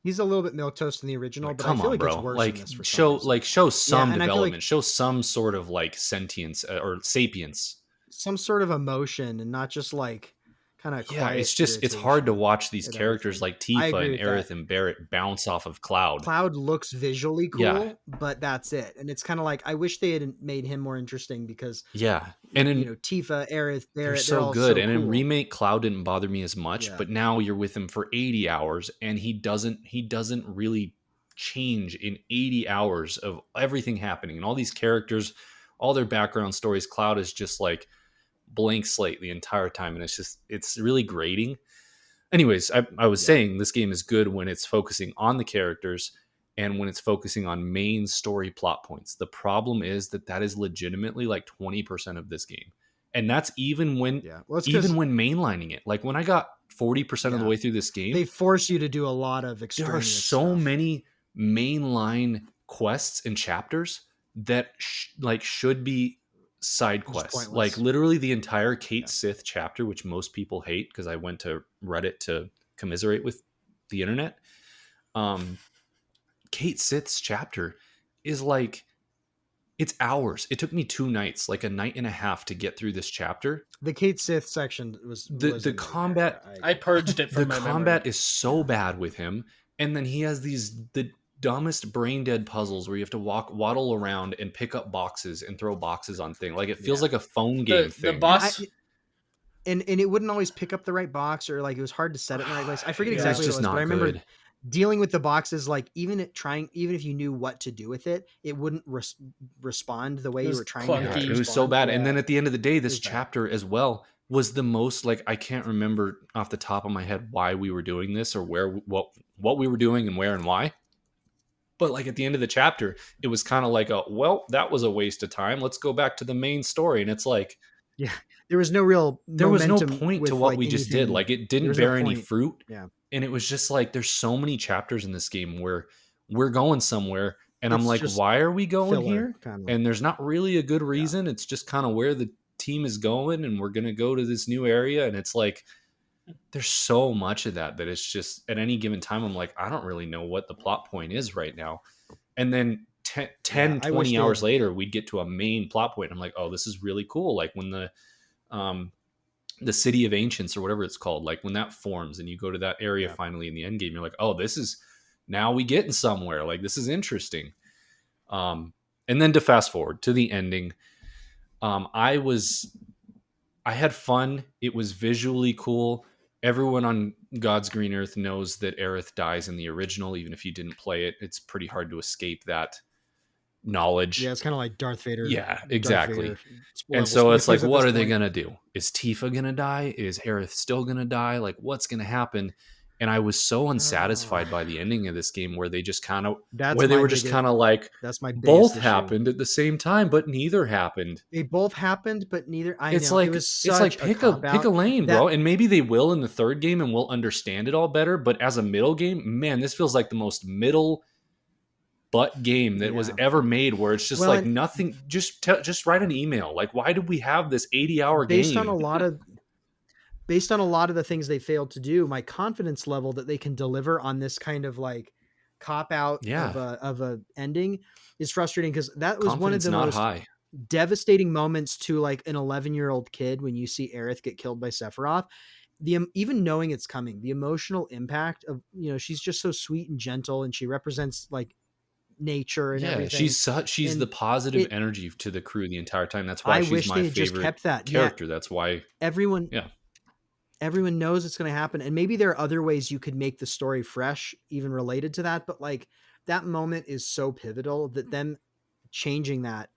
He's a little bit milquetoast in the original, Like but I come feel on, like it's bro. worse in Like this for some show reason. show some and I feel like development, show some sort of like sentience or sapience. some sort of emotion and not just like kind of Yeah, quiet it's hard to irritation watch these at characters everything. like I Tifa agree and with that. Aerith and Barrett bounce off of Cloud. Cloud looks visually Yeah. cool, but that's it. And it's kind of like I wish they had made him more interesting because Yeah. And in, Tifa, Aerith, they're Barrett, so all good. so And in cool. remake, Cloud didn't bother me as much, Yeah. but now you're with him for 80 hours and he doesn't really change in 80 hours of everything happening and all these characters, all their background stories. Cloud is just like blank slate the entire time, and it's really grating. Anyways, I was saying this game is good when it's focusing on the characters and when it's focusing on main story plot points. The problem is that is legitimately like 20% of this game, and that's even when when mainlining it. Like when I got 40% of the way through this game, they force you to do a lot of there are extraneous so stuff. many mainline quests and chapters that should be side quests. Like literally the entire Kate Sith chapter, which most people hate because I went to Reddit to commiserate with the internet. Kate Sith's chapter is like, it's hours. It took me 2 nights, like a night and a half to get through this chapter. The Kate Sith section was the combat. I purged it from the my combat memory. is so bad with him, and then he has the dumbest brain dead puzzles where you have to waddle around and pick up boxes and throw boxes on things. Like it feels like a phone game thing. The boss. And it wouldn't always pick up the right box, or like it was hard to set it in the right place. I forget exactly what it was, but I remember dealing with the boxes, like even if you knew what to do with it, it wouldn't respond the way you were trying to. It was so bad. And then at the end of the day, this chapter as well was the most, like, I can't remember off the top of my head why we were doing this or what we were doing and where and why. But like at the end of the chapter, it was kind of like that was a waste of time. Let's go back to the main story. And it's like, yeah, there was no point to what we just did. Like it didn't bear any fruit. Yeah. And it was just like, there's so many chapters in this game where we're going somewhere and I'm like, why are we going here? And there's not really a good reason. It's just kind of where the team is going and we're going to go to this new area. And it's like, there's so much of that it's just at any given time, I'm like, I don't really know what the plot point is right now. And then 20 hours later, we'd get to a main plot point. I'm like, oh, this is really cool. Like when the City of Ancients or whatever it's called, like when that forms and you go to that area finally in the end game, you're like, oh, this is, now we getting somewhere. Like this is interesting. And then to fast forward to the ending, I had fun. It was visually cool. Everyone on God's Green Earth knows that Aerith dies in the original. Even if you didn't play it, it's pretty hard to escape that knowledge. Yeah, it's kind of like Darth Vader. Yeah, exactly. And so it's like, what are they going to do? Is Tifa going to die? Is Aerith still going to die? Like, what's going to happen? And I was so unsatisfied by the ending of this game where they just kind of, like, that's my both happened at the same time, but neither happened. They both happened, but neither. It's like pick a lane, bro. And maybe they will in the third game, and we'll understand it all better. But as a middle game, man, this feels like the most middle butt game that was ever made. Where it's just like nothing. Just write an email. Like, why did we have this 80-hour game? Based on a lot of the things they failed to do, my confidence level that they can deliver on this kind of like cop out of a ending is frustrating, because that was one of the most devastating moments to like an 11-year-old kid when you see Aerith get killed by Sephiroth. Even knowing it's coming, the emotional impact of, she's just so sweet and gentle, and she represents like nature and everything. She's the positive energy to the crew the entire time. That's why she's my favorite just kept that character. Yeah. That's why everyone knows it's going to happen. And maybe there are other ways you could make the story fresh, even related to that. But like that moment is so pivotal that them changing that,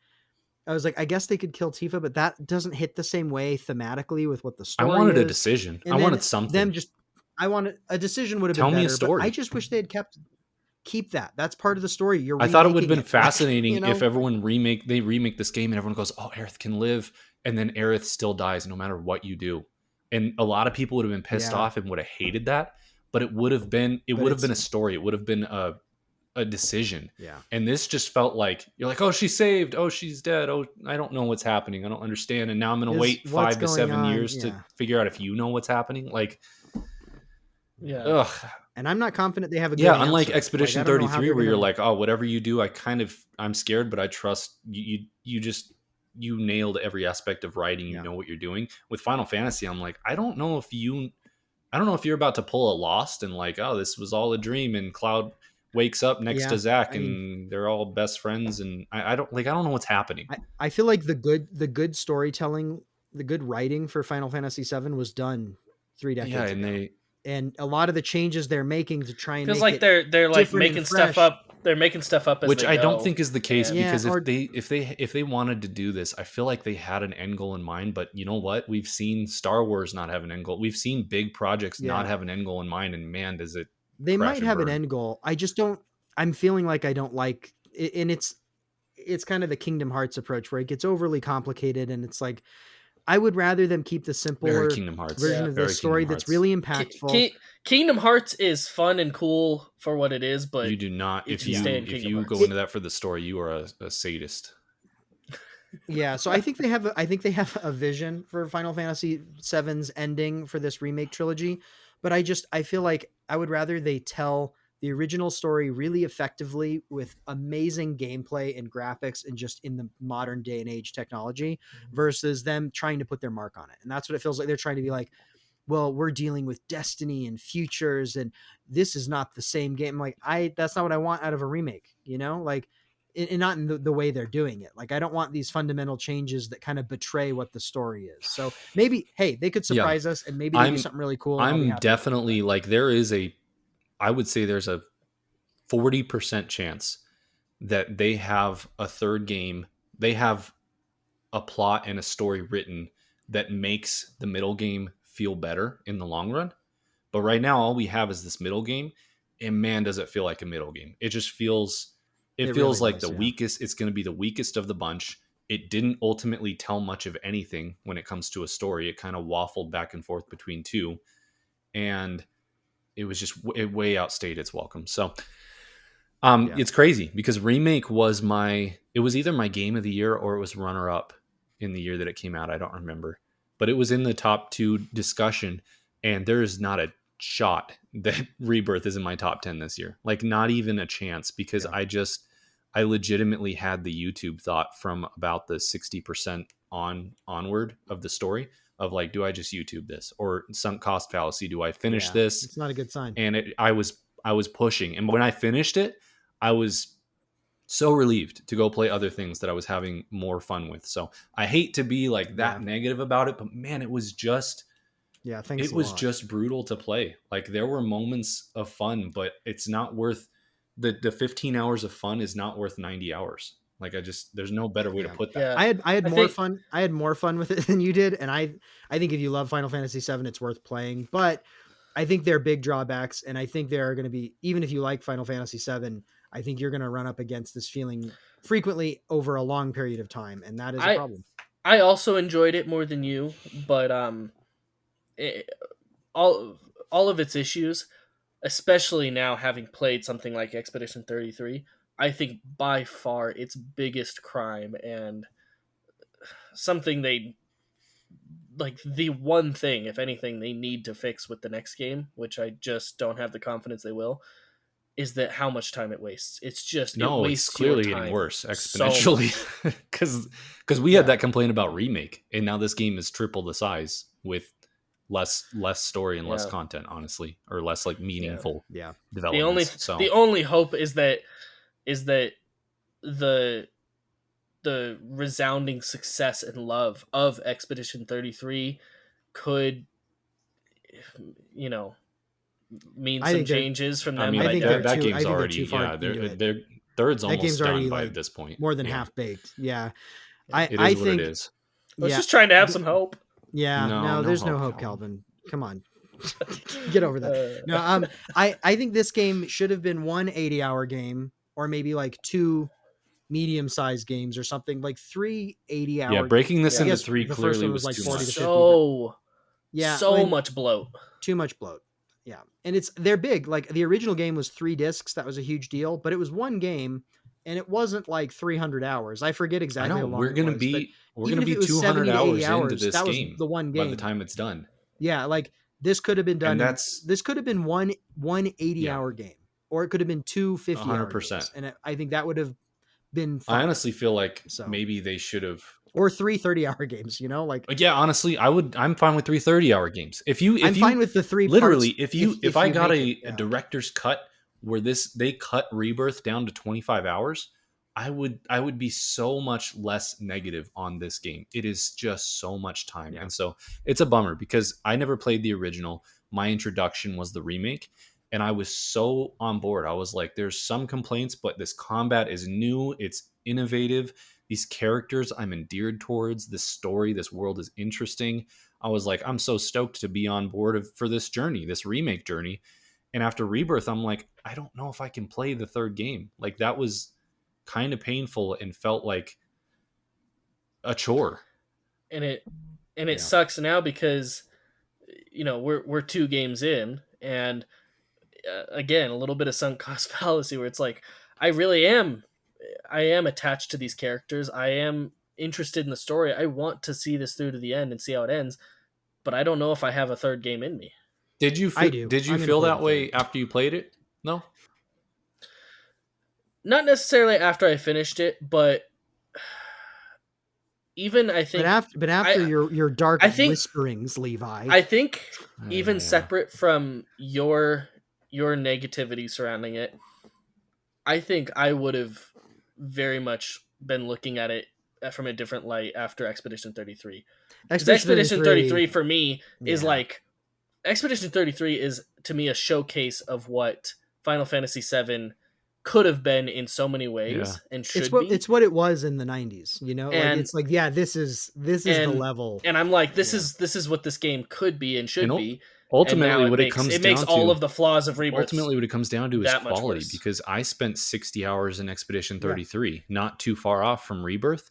I was like, I guess they could kill Tifa, but that doesn't hit the same way thematically with what the story is. I wanted a decision. I wanted something. I wanted a decision would have been better. Tell me a story. I just wish they had keep that. That's part of the story. I thought it would have been fascinating if everyone remake this game and everyone goes, oh, Aerith can live. and then Aerith still dies no matter what you do. And a lot of people would have been pissed Yeah. off and would have hated that, but it would have been a story. It would have been a decision. Yeah. And this just felt like you're like, oh, she's saved. Oh, she's dead. Oh, I don't know what's happening. I don't understand. And now I'm going to wait 5 to 7 years to figure out if you know what's happening. Like, Yeah. ugh. And I'm not confident they have a good unlike answer. Expedition 33, where you're like, oh, whatever you do, I'm scared, but I trust you. You nailed every aspect of writing. You know what you're doing. With Final Fantasy, I'm like, I don't know if you're about to pull a Lost and like, oh, this was all a dream, and Cloud wakes up next to Zack and they're all best friends, and I don't know what's happening. I feel like the good storytelling, the good writing for Final Fantasy VII was done 3 decades ago. And a lot of the changes they're making to try and feels make like they're like making stuff up. They're making stuff up as which they I go. don't think is the case, because if they wanted to do this, I feel like they had an end goal in mind. But you know what? We've seen Star Wars not have an end goal. We've seen big projects not have an end goal in mind, and man, does it. They might have an end goal. I just don't. I'm feeling like I don't like it, and it's kind of the Kingdom Hearts approach where it gets overly complicated, and it's like I would rather them keep the simpler version of the story that's really impactful. Kingdom Hearts is fun and cool for what it is, but you do not. If you go into that for the story, you are a sadist. Yeah, so I think they have a vision for Final Fantasy VII's ending for this remake trilogy, but I feel like I would rather they tell the original story really effectively with amazing gameplay and graphics and just in the modern day and age technology versus them trying to put their mark on it. And that's what it feels like. They're trying to be like, well, we're dealing with destiny and futures, and this is not the same game. Like that's not what I want out of a remake, like, and not in the way they're doing it. Like, I don't want these fundamental changes that kind of betray what the story is. So maybe, hey, they could surprise us and maybe they do something really cool. I'm definitely like, I would say there's a 40% chance that they have a third game. They have a plot and a story written that makes the middle game feel better in the long run. But right now, all we have is this middle game, and man, does it feel like a middle game. It just feels, it feels really like the weakest. It's going to be the weakest of the bunch. It didn't ultimately tell much of anything when it comes to a story. It kind of waffled back and forth between two, and it was just way outstayed its welcome. So it's crazy because Remake was it was either my game of the year or it was runner up in the year that it came out. I don't remember, but it was in the top 2 discussion, and there is not a shot that Rebirth is in my top 10 this year. Like, not even a chance, because I legitimately had the YouTube thought from about the 60% onward of the story of like, do I just YouTube this, or sunk cost fallacy? Do I finish this? It's not a good sign. And I was pushing, and when I finished it, I was so relieved to go play other things that I was having more fun with. So I hate to be like that negative about it, but man, it was just just brutal to play. Like, there were moments of fun, but it's not worth the 15 hours of fun is not worth 90 hours. Like, there's no better way to put that. Yeah. I had more fun. I had more fun with it than you did. And I think if you love Final Fantasy VII, it's worth playing, but I think there are big drawbacks. And I think there are going to be, even if you like Final Fantasy VII, I think you're going to run up against this feeling frequently over a long period of time. And that is a problem. I also enjoyed it more than you, but all of its issues, especially now having played something like Expedition 33, I think by far its biggest crime, and something the one thing, if anything, they need to fix with the next game, which I just don't have the confidence they will, is that how much time it wastes. It's just, it's clearly getting worse exponentially, because we had that complaint about Remake, and now this game is triple the size with less story and less content, honestly, or less like meaningful development. The only hope is that the resounding success and love of Expedition 33 could, mean some changes from them. I mean, I think that game's already their third's almost done by this point. More than half baked. Yeah, I think what it is. I was just trying to have some hope. Yeah, no, there's no hope, Calvin. Come on. Get over that. No, I think this game should have been one 80-hour game, or maybe like 2 medium-sized games or something, like 3 Yeah, 80-hour. breaking this Yeah. I into guess 3 the first clearly one was was like too 40 much. to 50. But yeah, So when much bloat. too much bloat. Yeah, and they're big. Like the original game was 3 discs. That was a huge deal, but it was one game, and it wasn't like 300 hours. I forget I exactly know how long it was, but we're even gonna if be it was 200 70 to 80 hours into hours, this that was game the one by the game. time it's done. Yeah, like this could have been done And in that's this could have been one 80 yeah, hour game, or it could have been 2 50-hour 100%. games, and I think that would have been I fine. honestly feel like So, maybe they should have. or 3 30-hour games, like Yeah, honestly, I'm fine with 3 30-hour games. If I'm fine you with the 3 literally parts if if I you got make it. a Yeah. director's cut where they cut Rebirth down to 25 hours, I would be so much less negative on this game. It is just so much time. Yeah. And so it's a bummer because I never played the original. My introduction was the remake and I was so on board. I was like there's some complaints, but this combat is new, it's innovative. These characters I'm endeared towards, this story, this world is interesting. I was like I'm so stoked to be on board for this journey, this remake journey. And after Rebirth, I'm like I don't know if I can play the third game. Like that was kind of painful and felt like a chore. And it Yeah. sucks now because we're 2 games in, and again, a little bit of sunk cost fallacy where it's like I am attached to these characters. I am interested in the story. I want to see this through to the end and see how it ends, but I don't know if I have a third game in me. I do. Did you I'm gonna feel play that the way third. after you played it? No. Not necessarily after I finished it, but even I think But after your dark I think whisperings, Levi. I think even Yeah. separate from your negativity surrounding it, I think I would have very much been looking at it from a different light after Expedition 33. Because Expedition 33 for me is like Expedition 33 is to me a showcase of what Final Fantasy VII could have been in so many ways and should be. It's what it was in the 90s, And like it's like this is the level. And I'm like this is what this game could be and should be. Ultimately, and what it makes down all to, of the flaws of Rebirth. Ultimately, what it comes down to is that much quality. worse. Because I spent 60 hours in Expedition 33, not too far off from Rebirth,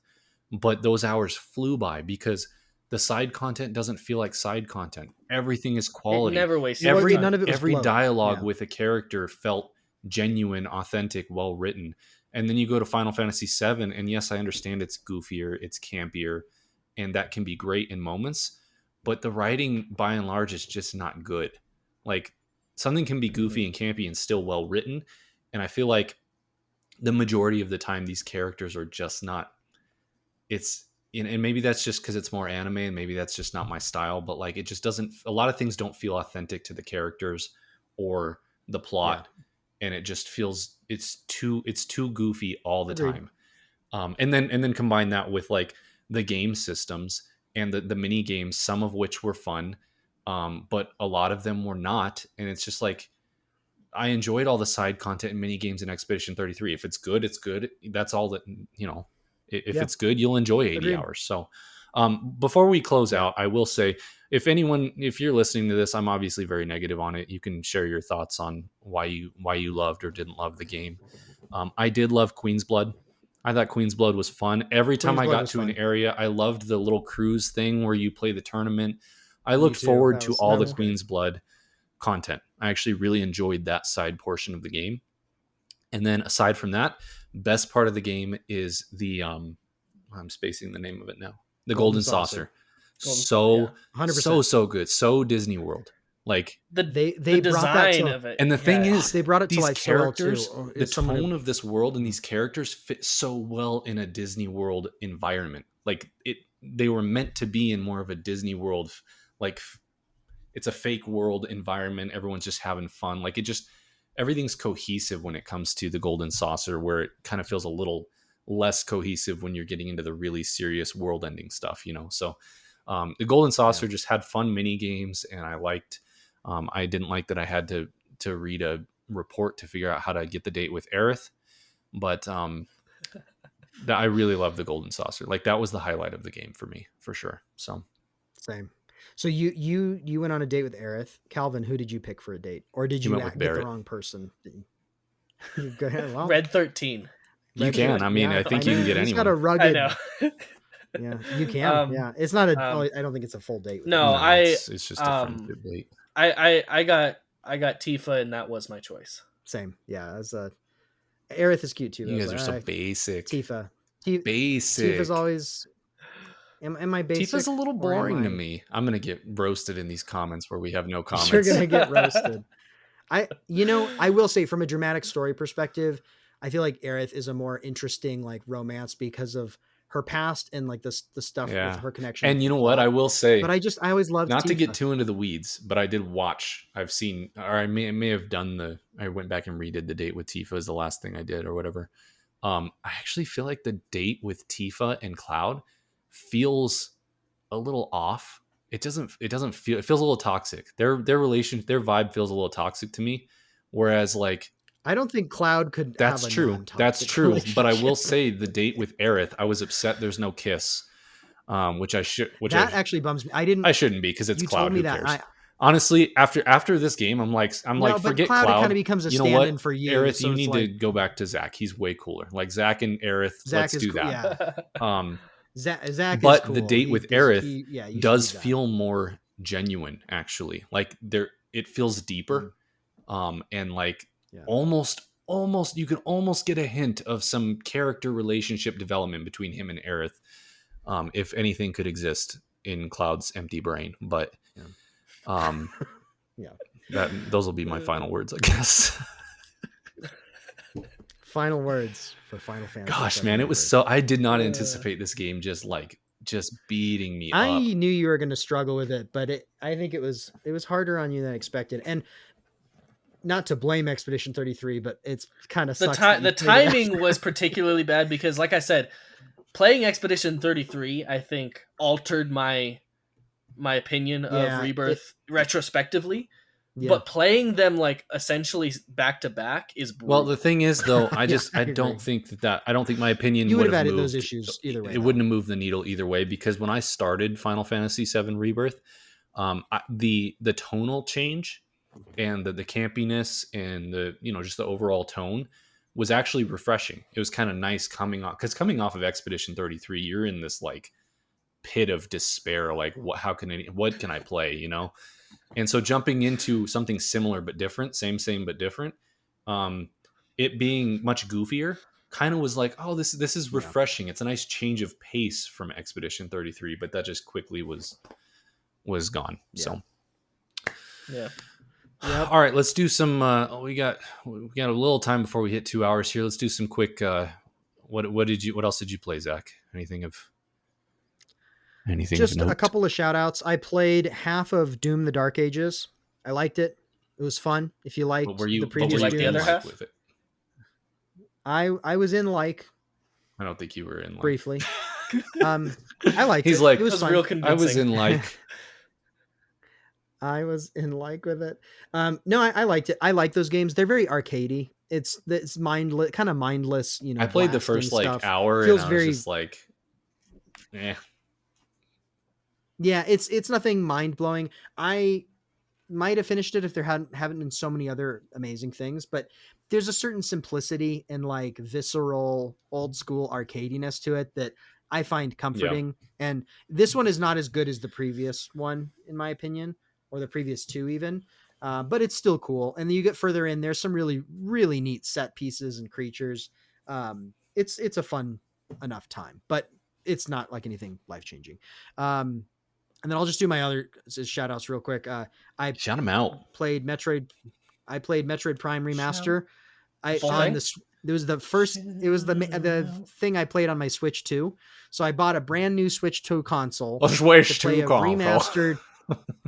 but those hours flew by because the side content doesn't feel like side content. Everything is quality. It never wastes none of it was every bloat. dialogue with a character felt genuine, authentic, well written. And then you go to Final Fantasy VII, and yes, I understand it's goofier, it's campier, and that can be great in moments. But the writing, by and large, is just not good. Like something can be goofy and campy and still well written, and I feel like the majority of the time these characters are just not. And maybe that's just because it's more anime, and maybe that's just not my style. But like it just doesn't. A lot of things don't feel authentic to the characters or the plot, and it just feels it's too goofy all the Agreed. time. And then combine that with like the game systems and the mini games, some of which were fun, but a lot of them were not. And it's just like I enjoyed all the side content and mini games in Expedition 33. If it's good, it's good. That's all that If it's good, you'll enjoy 80 Agreed. hours. So before we close out, I will say if you're listening to this, I'm obviously very negative on it. You can share your thoughts on why you loved or didn't love the game. I did love Queen's Blood. I thought Queen's Blood was fun. Every time I got to an area, I loved the little cruise thing where you play the tournament. I looked forward to all the Queen's Blood content. I actually really enjoyed that side portion of the game. And then aside from that, best part of the game is the I'm spacing the name of it now. The Golden Saucer. So good. So Disney World. Like the they design brought that of it. And the thing is, they brought it to like characters, too. the tone of this world and these characters fit so well in a Disney World environment. Like they were meant to be in more of a Disney World, like it's a fake world environment. Everyone's just having fun. Like everything's cohesive when it comes to the Golden Saucer, where it kind of feels a little less cohesive when you're getting into the really serious world ending stuff, So the Golden Saucer just had fun mini games, and I liked. I didn't like that I had to read a report to figure out how to get the date with Aerith, but I really loved the Golden Saucer. Like that was the highlight of the game for me, for sure. So same. So you went on a date with Aerith. Calvin, who did you pick for a date, or did you went with get the Barrett. wrong person? Go ahead. Well, Red 13. You can. I mean, I think you can get he's got anyone. a I rugged. know. Yeah, you can. Yeah, it's not a. Um, I don't think it's a full date with no, anyone. No, it's just a friendship date. I got Tifa, and that was my choice. Same. Yeah, as a Aerith is cute too. But You I was guys are like, so all right, basic. Tifa. Tifa's Basic. always. Am I basic? Tifa's a little or am boring to I? me. I'm gonna get roasted in these comments where we have no You're comments. gonna get roasted. I will say from a dramatic story perspective, I feel like Aerith is a more interesting like romance because of her past and like the stuff with Yeah. her connection And with you know what? Cloud. I will say, But I always loved not to get Tifa. too into the weeds, but I did watch. I've seen, or I may have done I went back and redid the date with Tifa is the last thing I did or whatever. I actually feel like the date with Tifa and Cloud feels a little off. It doesn't feel, it feels a little toxic. Their vibe feels a little toxic to me. Whereas like, I don't think Cloud could that's have a true. That's non-toxic true. But I will relationship. say the date with Aerith, I was upset there's no kiss. Which That actually bums me. I shouldn't be because it's You Cloud. told me Who that. cares? Honestly, after this game, I'm like, No, but forget Cloud kind Cloud. of becomes a You know stand-in what, for you. Aerith, So you it's need like to go back to Zach. He's way cooler. Like Zach and Aerith, Zach let's is do cool. that. Yeah. Um, Zach but is cool. the date with you Aerith should does do that. feel more genuine, actually. Like it feels deeper. And like Yeah. almost you can almost get a hint of some character relationship development between him and Aerith. If anything could exist in Cloud's empty brain, but Yeah. those will be my final words, I guess. Final words for Final Fantasy. Gosh, VII man, it was Rebirth. so, I did not anticipate this game just beating me I up. knew you were going to struggle with it, but I think it was harder on you than expected. And not to blame Expedition 33, but it's kind of sucks. The timing was particularly bad because, like I said, playing Expedition 33, I think, altered my opinion of Rebirth retrospectively. Yeah. But playing them like essentially back to back is brutal. Well, the thing is, though, I don't think I don't think my opinion would have added moved those issues either way. It wouldn't have moved the needle either way, because when I started Final Fantasy VII Rebirth, the tonal change and the campiness and the just the overall tone was actually refreshing. It was kind of nice coming off of Expedition 33, you're in this like pit of despair, like what can I play, And so jumping into something similar but different, same but different, it being much goofier, kind of was like, oh, this is refreshing. Yeah. It's a nice change of pace from Expedition 33, but that just quickly was gone. Yeah. So yeah. Yep. All right, let's do some. We got a little time before we hit 2 hours here. Let's do some quick. What else did you play, Zach? Anything Just of note? A couple of shout outs. I played half of Doom: The Dark Ages. I liked it. It was fun. If you liked the previous the other half with it, I was in like. I don't think you were in like briefly. I liked it. He's like, it was fun. Real convincing. I was in like. I was in like with it. No, I liked it. I like those games. They're very arcadey. It's mindless, kind of mindless. I played the first like hour. Feels and I was just like, eh. Yeah, it's nothing mind blowing. I might have finished it if there haven't been so many other amazing things, but there's a certain simplicity and like visceral old school arcadiness to it that I find comforting. Yeah. And this one is not as good as the previous one, in my opinion, or the previous two even. But it's still cool. And then you get further in, there's some really, really neat set pieces and creatures. It's a fun enough time, but it's not like anything life-changing. And then I'll just do my other shout outs real quick. I shout them out. I played Metroid Prime Remaster. It was the thing I played on my Switch 2. So I bought a brand new Switch 2 console. A Switch 2 console. Remastered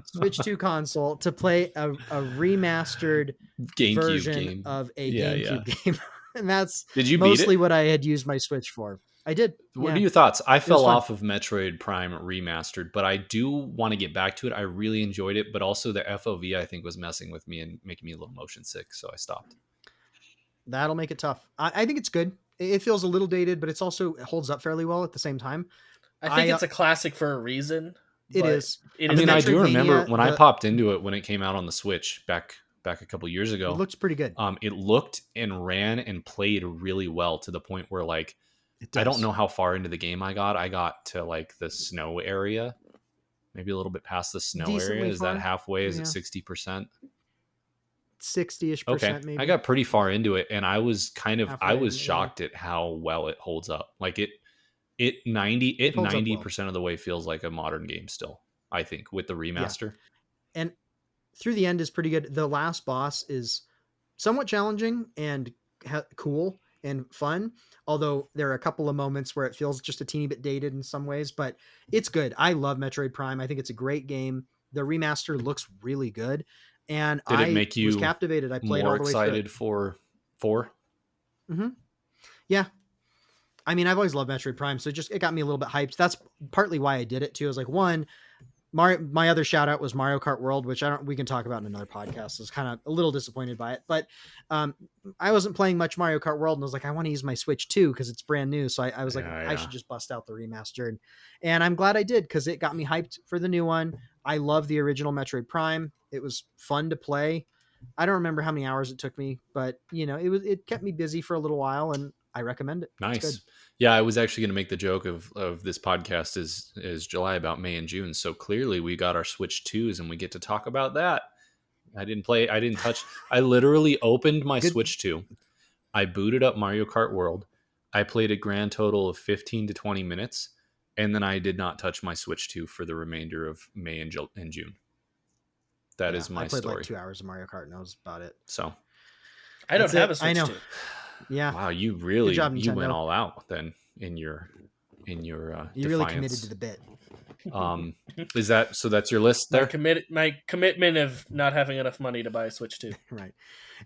Switch 2 console to play a remastered GameCube version game of a GameCube game. And that's Did you mostly beat it? what I had used my Switch for. I did. What are your thoughts? I fell off of Metroid Prime Remastered, but I do want to get back to it. I really enjoyed it, but also the FOV I think was messing with me and making me a little motion sick, so I stopped. That'll make it tough. I think it's good. It feels a little dated, but it holds up fairly well at the same time. I think it's a classic for a reason. It is. I do remember when I popped into it when it came out on the Switch back back a couple years It ago. looks pretty good. It looked and ran and played really well to the point where like It I don't does. know how far into the game I got. I got to like the snow area, maybe a little bit past the snow area. Decently Is that far. halfway? Is it Yeah. 60%? 60-ish Okay, percent maybe. I got pretty far into it, and I was I Halfway. was Yeah. shocked at how well it holds up. Like it It holds up well. 90% of the way feels like a modern game still. I think with the Yeah. remaster. And through the end is pretty good. The last boss is somewhat challenging and cool and fun. Although there are a couple of moments where it feels just a teeny bit dated in some ways, but it's good. I love Metroid Prime. I think it's a great game. The remaster looks really good, and Did it I make was you captivated. I played more all the way through it. excited for 4? Mm-hmm. Yeah, I mean, I've always loved Metroid Prime, so it got me a little bit hyped. That's partly why I did it too. I was like, one, my other shout out was Mario Kart World, which we can talk about in another podcast. I was kind of a little disappointed by it, but I wasn't playing much Mario Kart World, and I was like, I want to use my Switch too because it's brand new. So I was like, I should just bust out the remastered, and I'm glad I did because it got me hyped for the new one. I love the original Metroid Prime. It was fun to play. I don't remember how many hours it took me, but it kept me busy for a little while, and I recommend it. Nice. It's good. Yeah, I was actually going to make the joke of this podcast is July about May and June. So clearly we got our Switch 2s and we get to talk about that. I didn't touch. I literally opened my Good. Switch 2. I booted up Mario Kart World. I played a grand total of 15 to 20 minutes, and then I did not touch my Switch 2 for the remainder of May and June. That is my I played story. like 2 hours of Mario Kart, and that was about it. So I don't have a Switch 2. Yeah. Wow, you really job, you went Nintendo. all out then in your You defiance. really committed to the bit. Is that so? That's your list there. My commitment of not having enough money to buy a Switch 2. Right.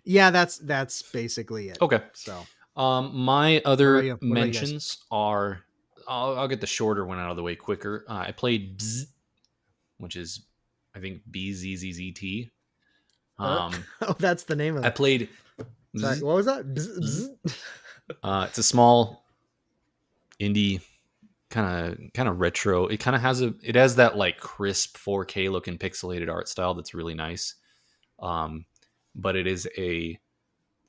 Yeah, that's basically it. Okay. So my other you? What about you guys? mentions are I'll get the shorter one out of the way quicker. I played Bzz, which is I think BZZZT. Oh, that's the name of it. I played. Sorry, what was that? Bzz, bzz. It's a small indie kind of retro. It kind of has that like crisp 4K looking pixelated art style that's really nice. But it is a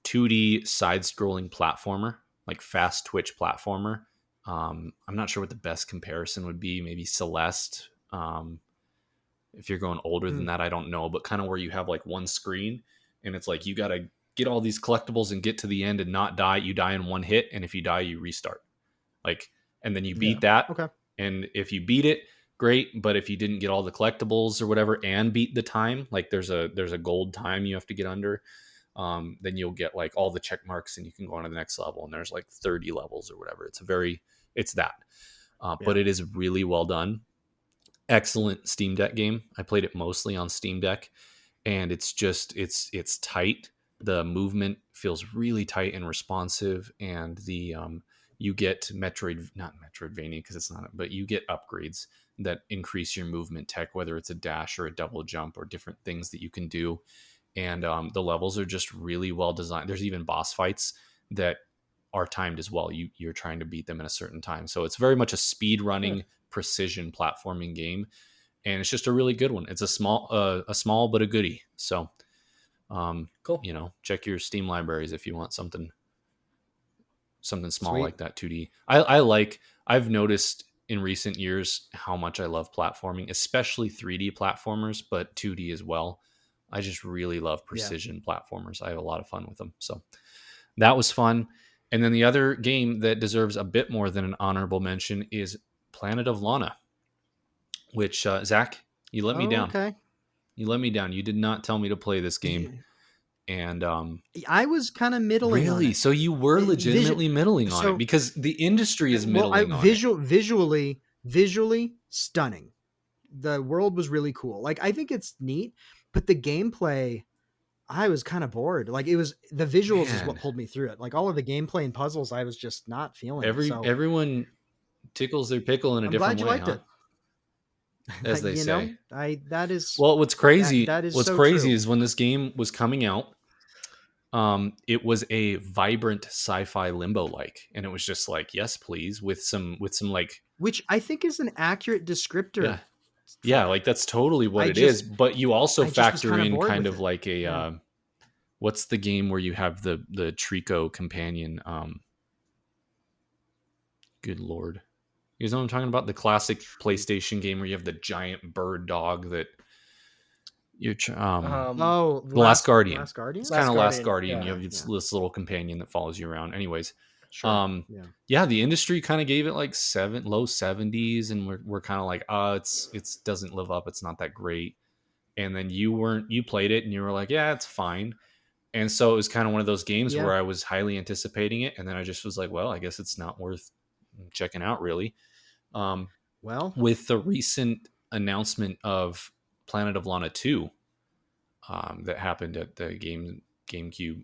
2D side-scrolling platformer, like fast twitch platformer. I'm not sure what the best comparison would be. Maybe Celeste. If you're going older than that, I don't know. But kind of where you have like one screen, and it's like you got to get all these collectibles and get to the end and not die. You die in one hit, and if you die, you restart. Like, and then you beat that. Okay. And if you beat it, great. But if you didn't get all the collectibles or whatever and beat the time, like there's a gold time you have to get under. Then you'll get like all the check marks and you can go on to the next level. And there's like 30 levels or whatever. It's that. But it is really well done. Excellent Steam Deck game. I played it mostly on Steam Deck, and it's tight. The movement feels really tight and responsive, and the you get not Metroidvania because it's not, but you get upgrades that increase your movement tech, whether it's a dash or a double jump or different things that you can do. And the levels are just really well designed. There's even boss fights that are timed as well. You're trying to beat them in a certain time. So it's very much a speed running precision platforming game. And it's just a really good one. It's a small but a goodie. So Cool. Check your Steam libraries if you want something small Sweet. like that 2D. I've noticed in recent years how much I love platforming, especially 3D platformers, but 2D as well. I just really love precision platformers. I have a lot of fun with them. So that was fun. And then the other game that deserves a bit more than an honorable mention is Planet of Lana, which, Zach, you let me down. Okay. You let me down. You did not tell me to play this game. And I was kind of middling on really? it. So you were legitimately middling on it because the industry is middling on it. Visually stunning. The world was really cool. Like, I think it's neat, but the gameplay, I was kind of bored. Like, the visuals is what pulled me through it. Like, all of the gameplay and puzzles, I was just not feeling. Everyone tickles their pickle in a different way. I'm glad you liked it. As they say. What's crazy. That is what's so crazy true. is when this game was coming out, it was a vibrant sci-fi limbo-like, and it was just like, yes, please, with some like, which I think is an accurate descriptor. Yeah, like that's totally what it is. But you also factor in kind of like a what's the game where you have the Trico companion? Good lord, you know what I'm talking about? The classic PlayStation game where you have the giant bird dog that you're Oh, the Last Guardian. Last Guardian. It's kind Last of Last Guardian. Guardian. You Yeah. have Yeah. this little companion that follows you around. Anyways, Sure. Yeah. yeah, the industry kind of gave it like low 70s, and we're kind of like, it's doesn't live up. It's not that great. And then you played it and you were like, yeah, it's fine. And so it was kind of one of those games Yeah. where I was highly anticipating it, and then I just was like, well, I guess it's not worth checking out really. Um, Well, with the recent announcement of Planet of Lana 2, that happened at the GameCube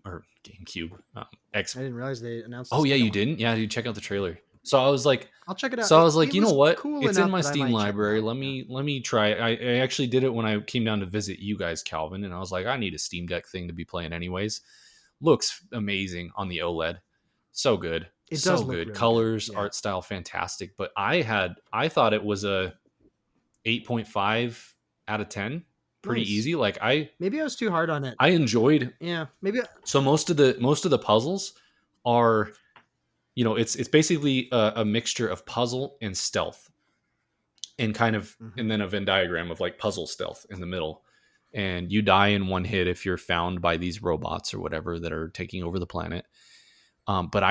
X. I didn't realize they announced the Oh yeah, second you one. didn't? Yeah, you check out the trailer. So I was like, I'll check it out. It you know was what? cool It's in enough my that I Steam might check it library. out. Let me try it. I actually did it when I came down to visit you guys, Calvin, and I was like, I need a Steam Deck thing to be playing anyways. Looks amazing on the OLED. So good. It So does look good. really Colors, good. Yeah. art style, fantastic. But I thought it was a 8.5 out of 10. Pretty Nice. easy. Like Maybe I was too hard on it. I enjoyed. Yeah, maybe. So most of the puzzles are, it's basically a mixture of puzzle and stealth, and kind of, and then a Venn diagram of like puzzle stealth in the middle. And you die in one hit if you're found by these robots or whatever that are taking over the planet. But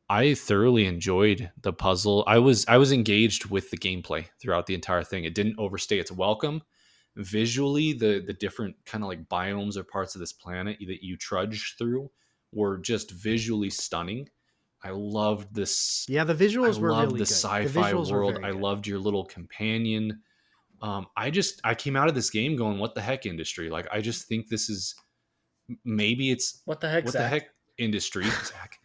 I thoroughly enjoyed the puzzle. I was engaged with the gameplay throughout the entire thing. It didn't overstay its welcome. Visually, the different kind of like biomes or parts of this planet that you trudge through were just visually stunning. I loved this. Yeah, the visuals were loved really the good. sci-fi The visuals were world. very I good. loved your little companion. I came out of this game going, what the heck, industry? Like, I just think this is, maybe it's What the heck, what Zach? the heck, industry, Zach.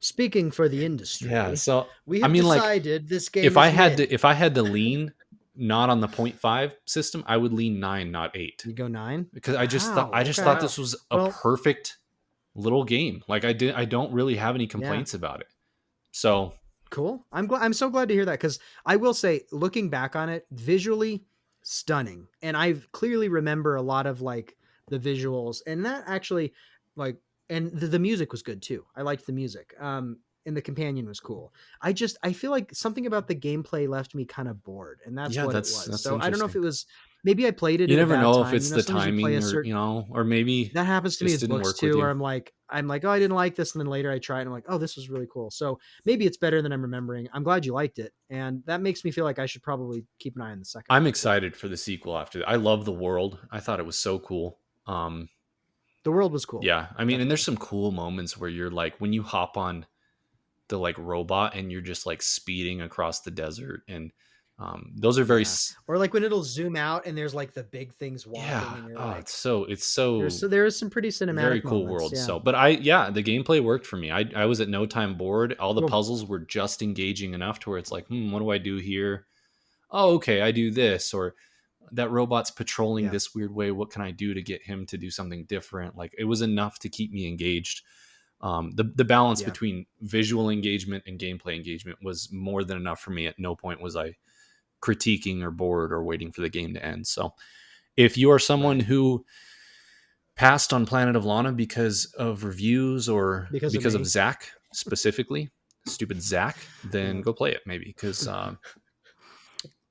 Speaking for the industry, Yeah, so we I have mean, like, decided this game if is I had mid. to lean not on the 0.5 system, I would lean 9, not 8, You go 9 because I just Wow, thought okay. this was a Well, perfect little game. Like, I don't really have any complaints about it. So cool. I'm so glad to hear that, because I will say, looking back on it, visually stunning, and I clearly remember a lot of like the visuals, and that actually, like, and the music was good too. I liked the music. And the companion was cool. I feel like something about the gameplay left me kind of bored, and that's yeah, what it that's was. So I don't know if interesting. it was, maybe I played it You at a never bad know if time. it's the Sometimes you play a timing, or certain, or maybe that happens to me just with didn't books work with too, you. where I'm like, oh, I didn't like this, and then later I try it and I'm like, oh, this was really cool. So maybe it's better than I'm remembering. I'm glad you liked it, and that makes me feel like I should probably keep an eye on the second I'm one. excited for the sequel after that. I love the world. I thought it was so cool. The world was cool. Yeah, I mean, and there's Definitely. some cool moments where you're like, when you hop on the like robot and you're just like speeding across the desert, and those are very Yeah. Or like when it'll zoom out and there's like the big things walking, and you're like, it's so there is some pretty very cinematic cool moments. world. Yeah. So, but the gameplay worked for me. I was at no time bored. All the Cool. puzzles were just engaging enough to where it's like, what do I do here? Oh, okay, I do this. Or that robot's patrolling Yeah. this weird way. What can I do to get him to do something different? Like, it was enough to keep me engaged. The balance Yeah. between visual engagement and gameplay engagement was more than enough for me. At no point was I critiquing or bored or waiting for the game to end. So if you are someone Right. who passed on Planet of Lana because of reviews or Because of because me. of Zach specifically, stupid Zach, then Yeah. go play it maybe, because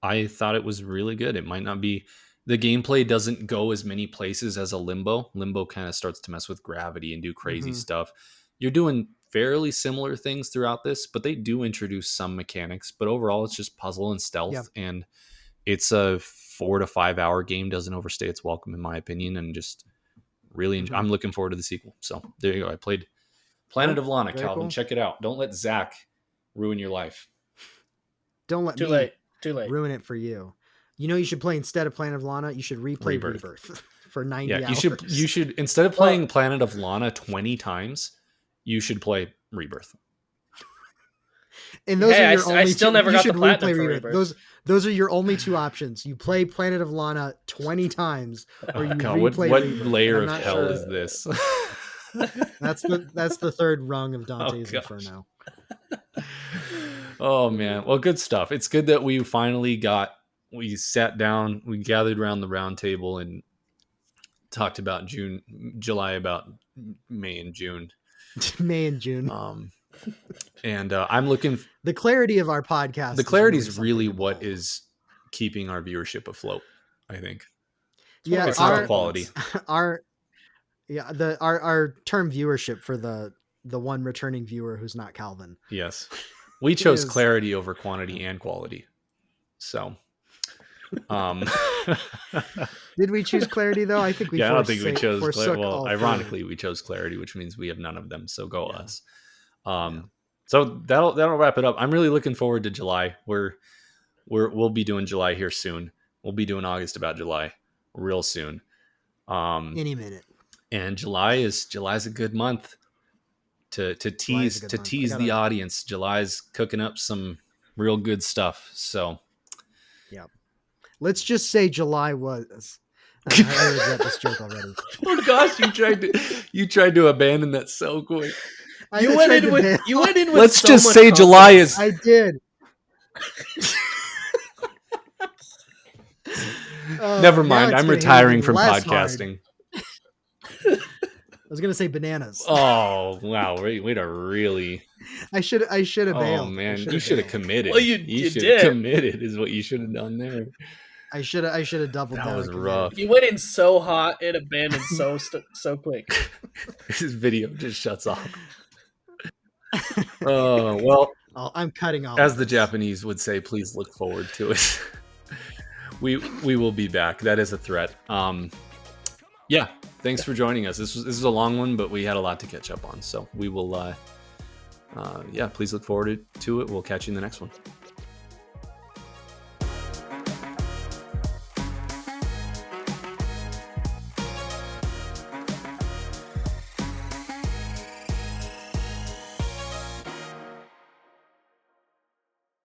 I thought it was really good. It might not be, the gameplay doesn't go as many places as a Limbo. Limbo kind of starts to mess with gravity and do crazy stuff. You're doing fairly similar things throughout this, but they do introduce some mechanics. But overall, it's just puzzle and stealth, Yeah. and it's a 4 to 5 hour game. Doesn't overstay its welcome, in my opinion, and just really I'm looking forward to the sequel. So there you go. I played Planet Cool. of Lana, Very Calvin. cool. Check it out. Don't let Zach ruin your life. Don't let Too me late. Too late. ruin it for you. You know, you should play, instead of Planet of Lana, you should replay Rebirth for 90 hours. You should instead of playing Planet of Lana 20 times, you should play Rebirth. And those Hey, are your only I still two, never you got the should platinum replay for Rebirth. Rebirth. Those are your only two options. You play Planet of Lana 20 times, or you God, replay what Rebirth. layer I'm of not hell sure. is this? That's the third rung of Dante's gosh. Inferno. Oh man, well, good stuff. It's good that we finally we sat down, we gathered around the round table and talked about July about May and June. May and June. And I'm looking. The clarity of our podcast. The clarity is something really to what behold. is keeping our viewership afloat, I think. Yeah, It's not the quality. Our term viewership for the one returning viewer who's not Calvin. Yes. We chose clarity over quantity and quality. So did we choose clarity though? I think we I don't think we chose clarity. Well, ironically, three. we chose clarity, which means we have none of them. So go us. So that'll wrap it up. I'm really looking forward to July. We'll be doing July here soon. We'll be doing August about July real soon. Any minute. And July's a good month to tease the audience. July's cooking up some real good stuff. So yeah. Let's just say July was. I regret this joke already. Oh gosh, you tried to abandon that so quick. You went in with Let's so just much say confidence. July is. I did. Never mind. I'm retiring from podcasting. I was gonna say bananas. Oh wow, way to really. I should have bailed. Oh man, you should have committed. Well, you should did. have committed is what you should have done there. I should have doubled down. That was rough. You went in so hot and abandoned so quick. This video just shuts off. Oh well. I'm cutting off. As the Japanese would say, please look forward to it. We will be back. That is a threat. Yeah. Thanks for joining us. This is a long one, but we had a lot to catch up on. So we will. Please look forward to it. We'll catch you in the next one.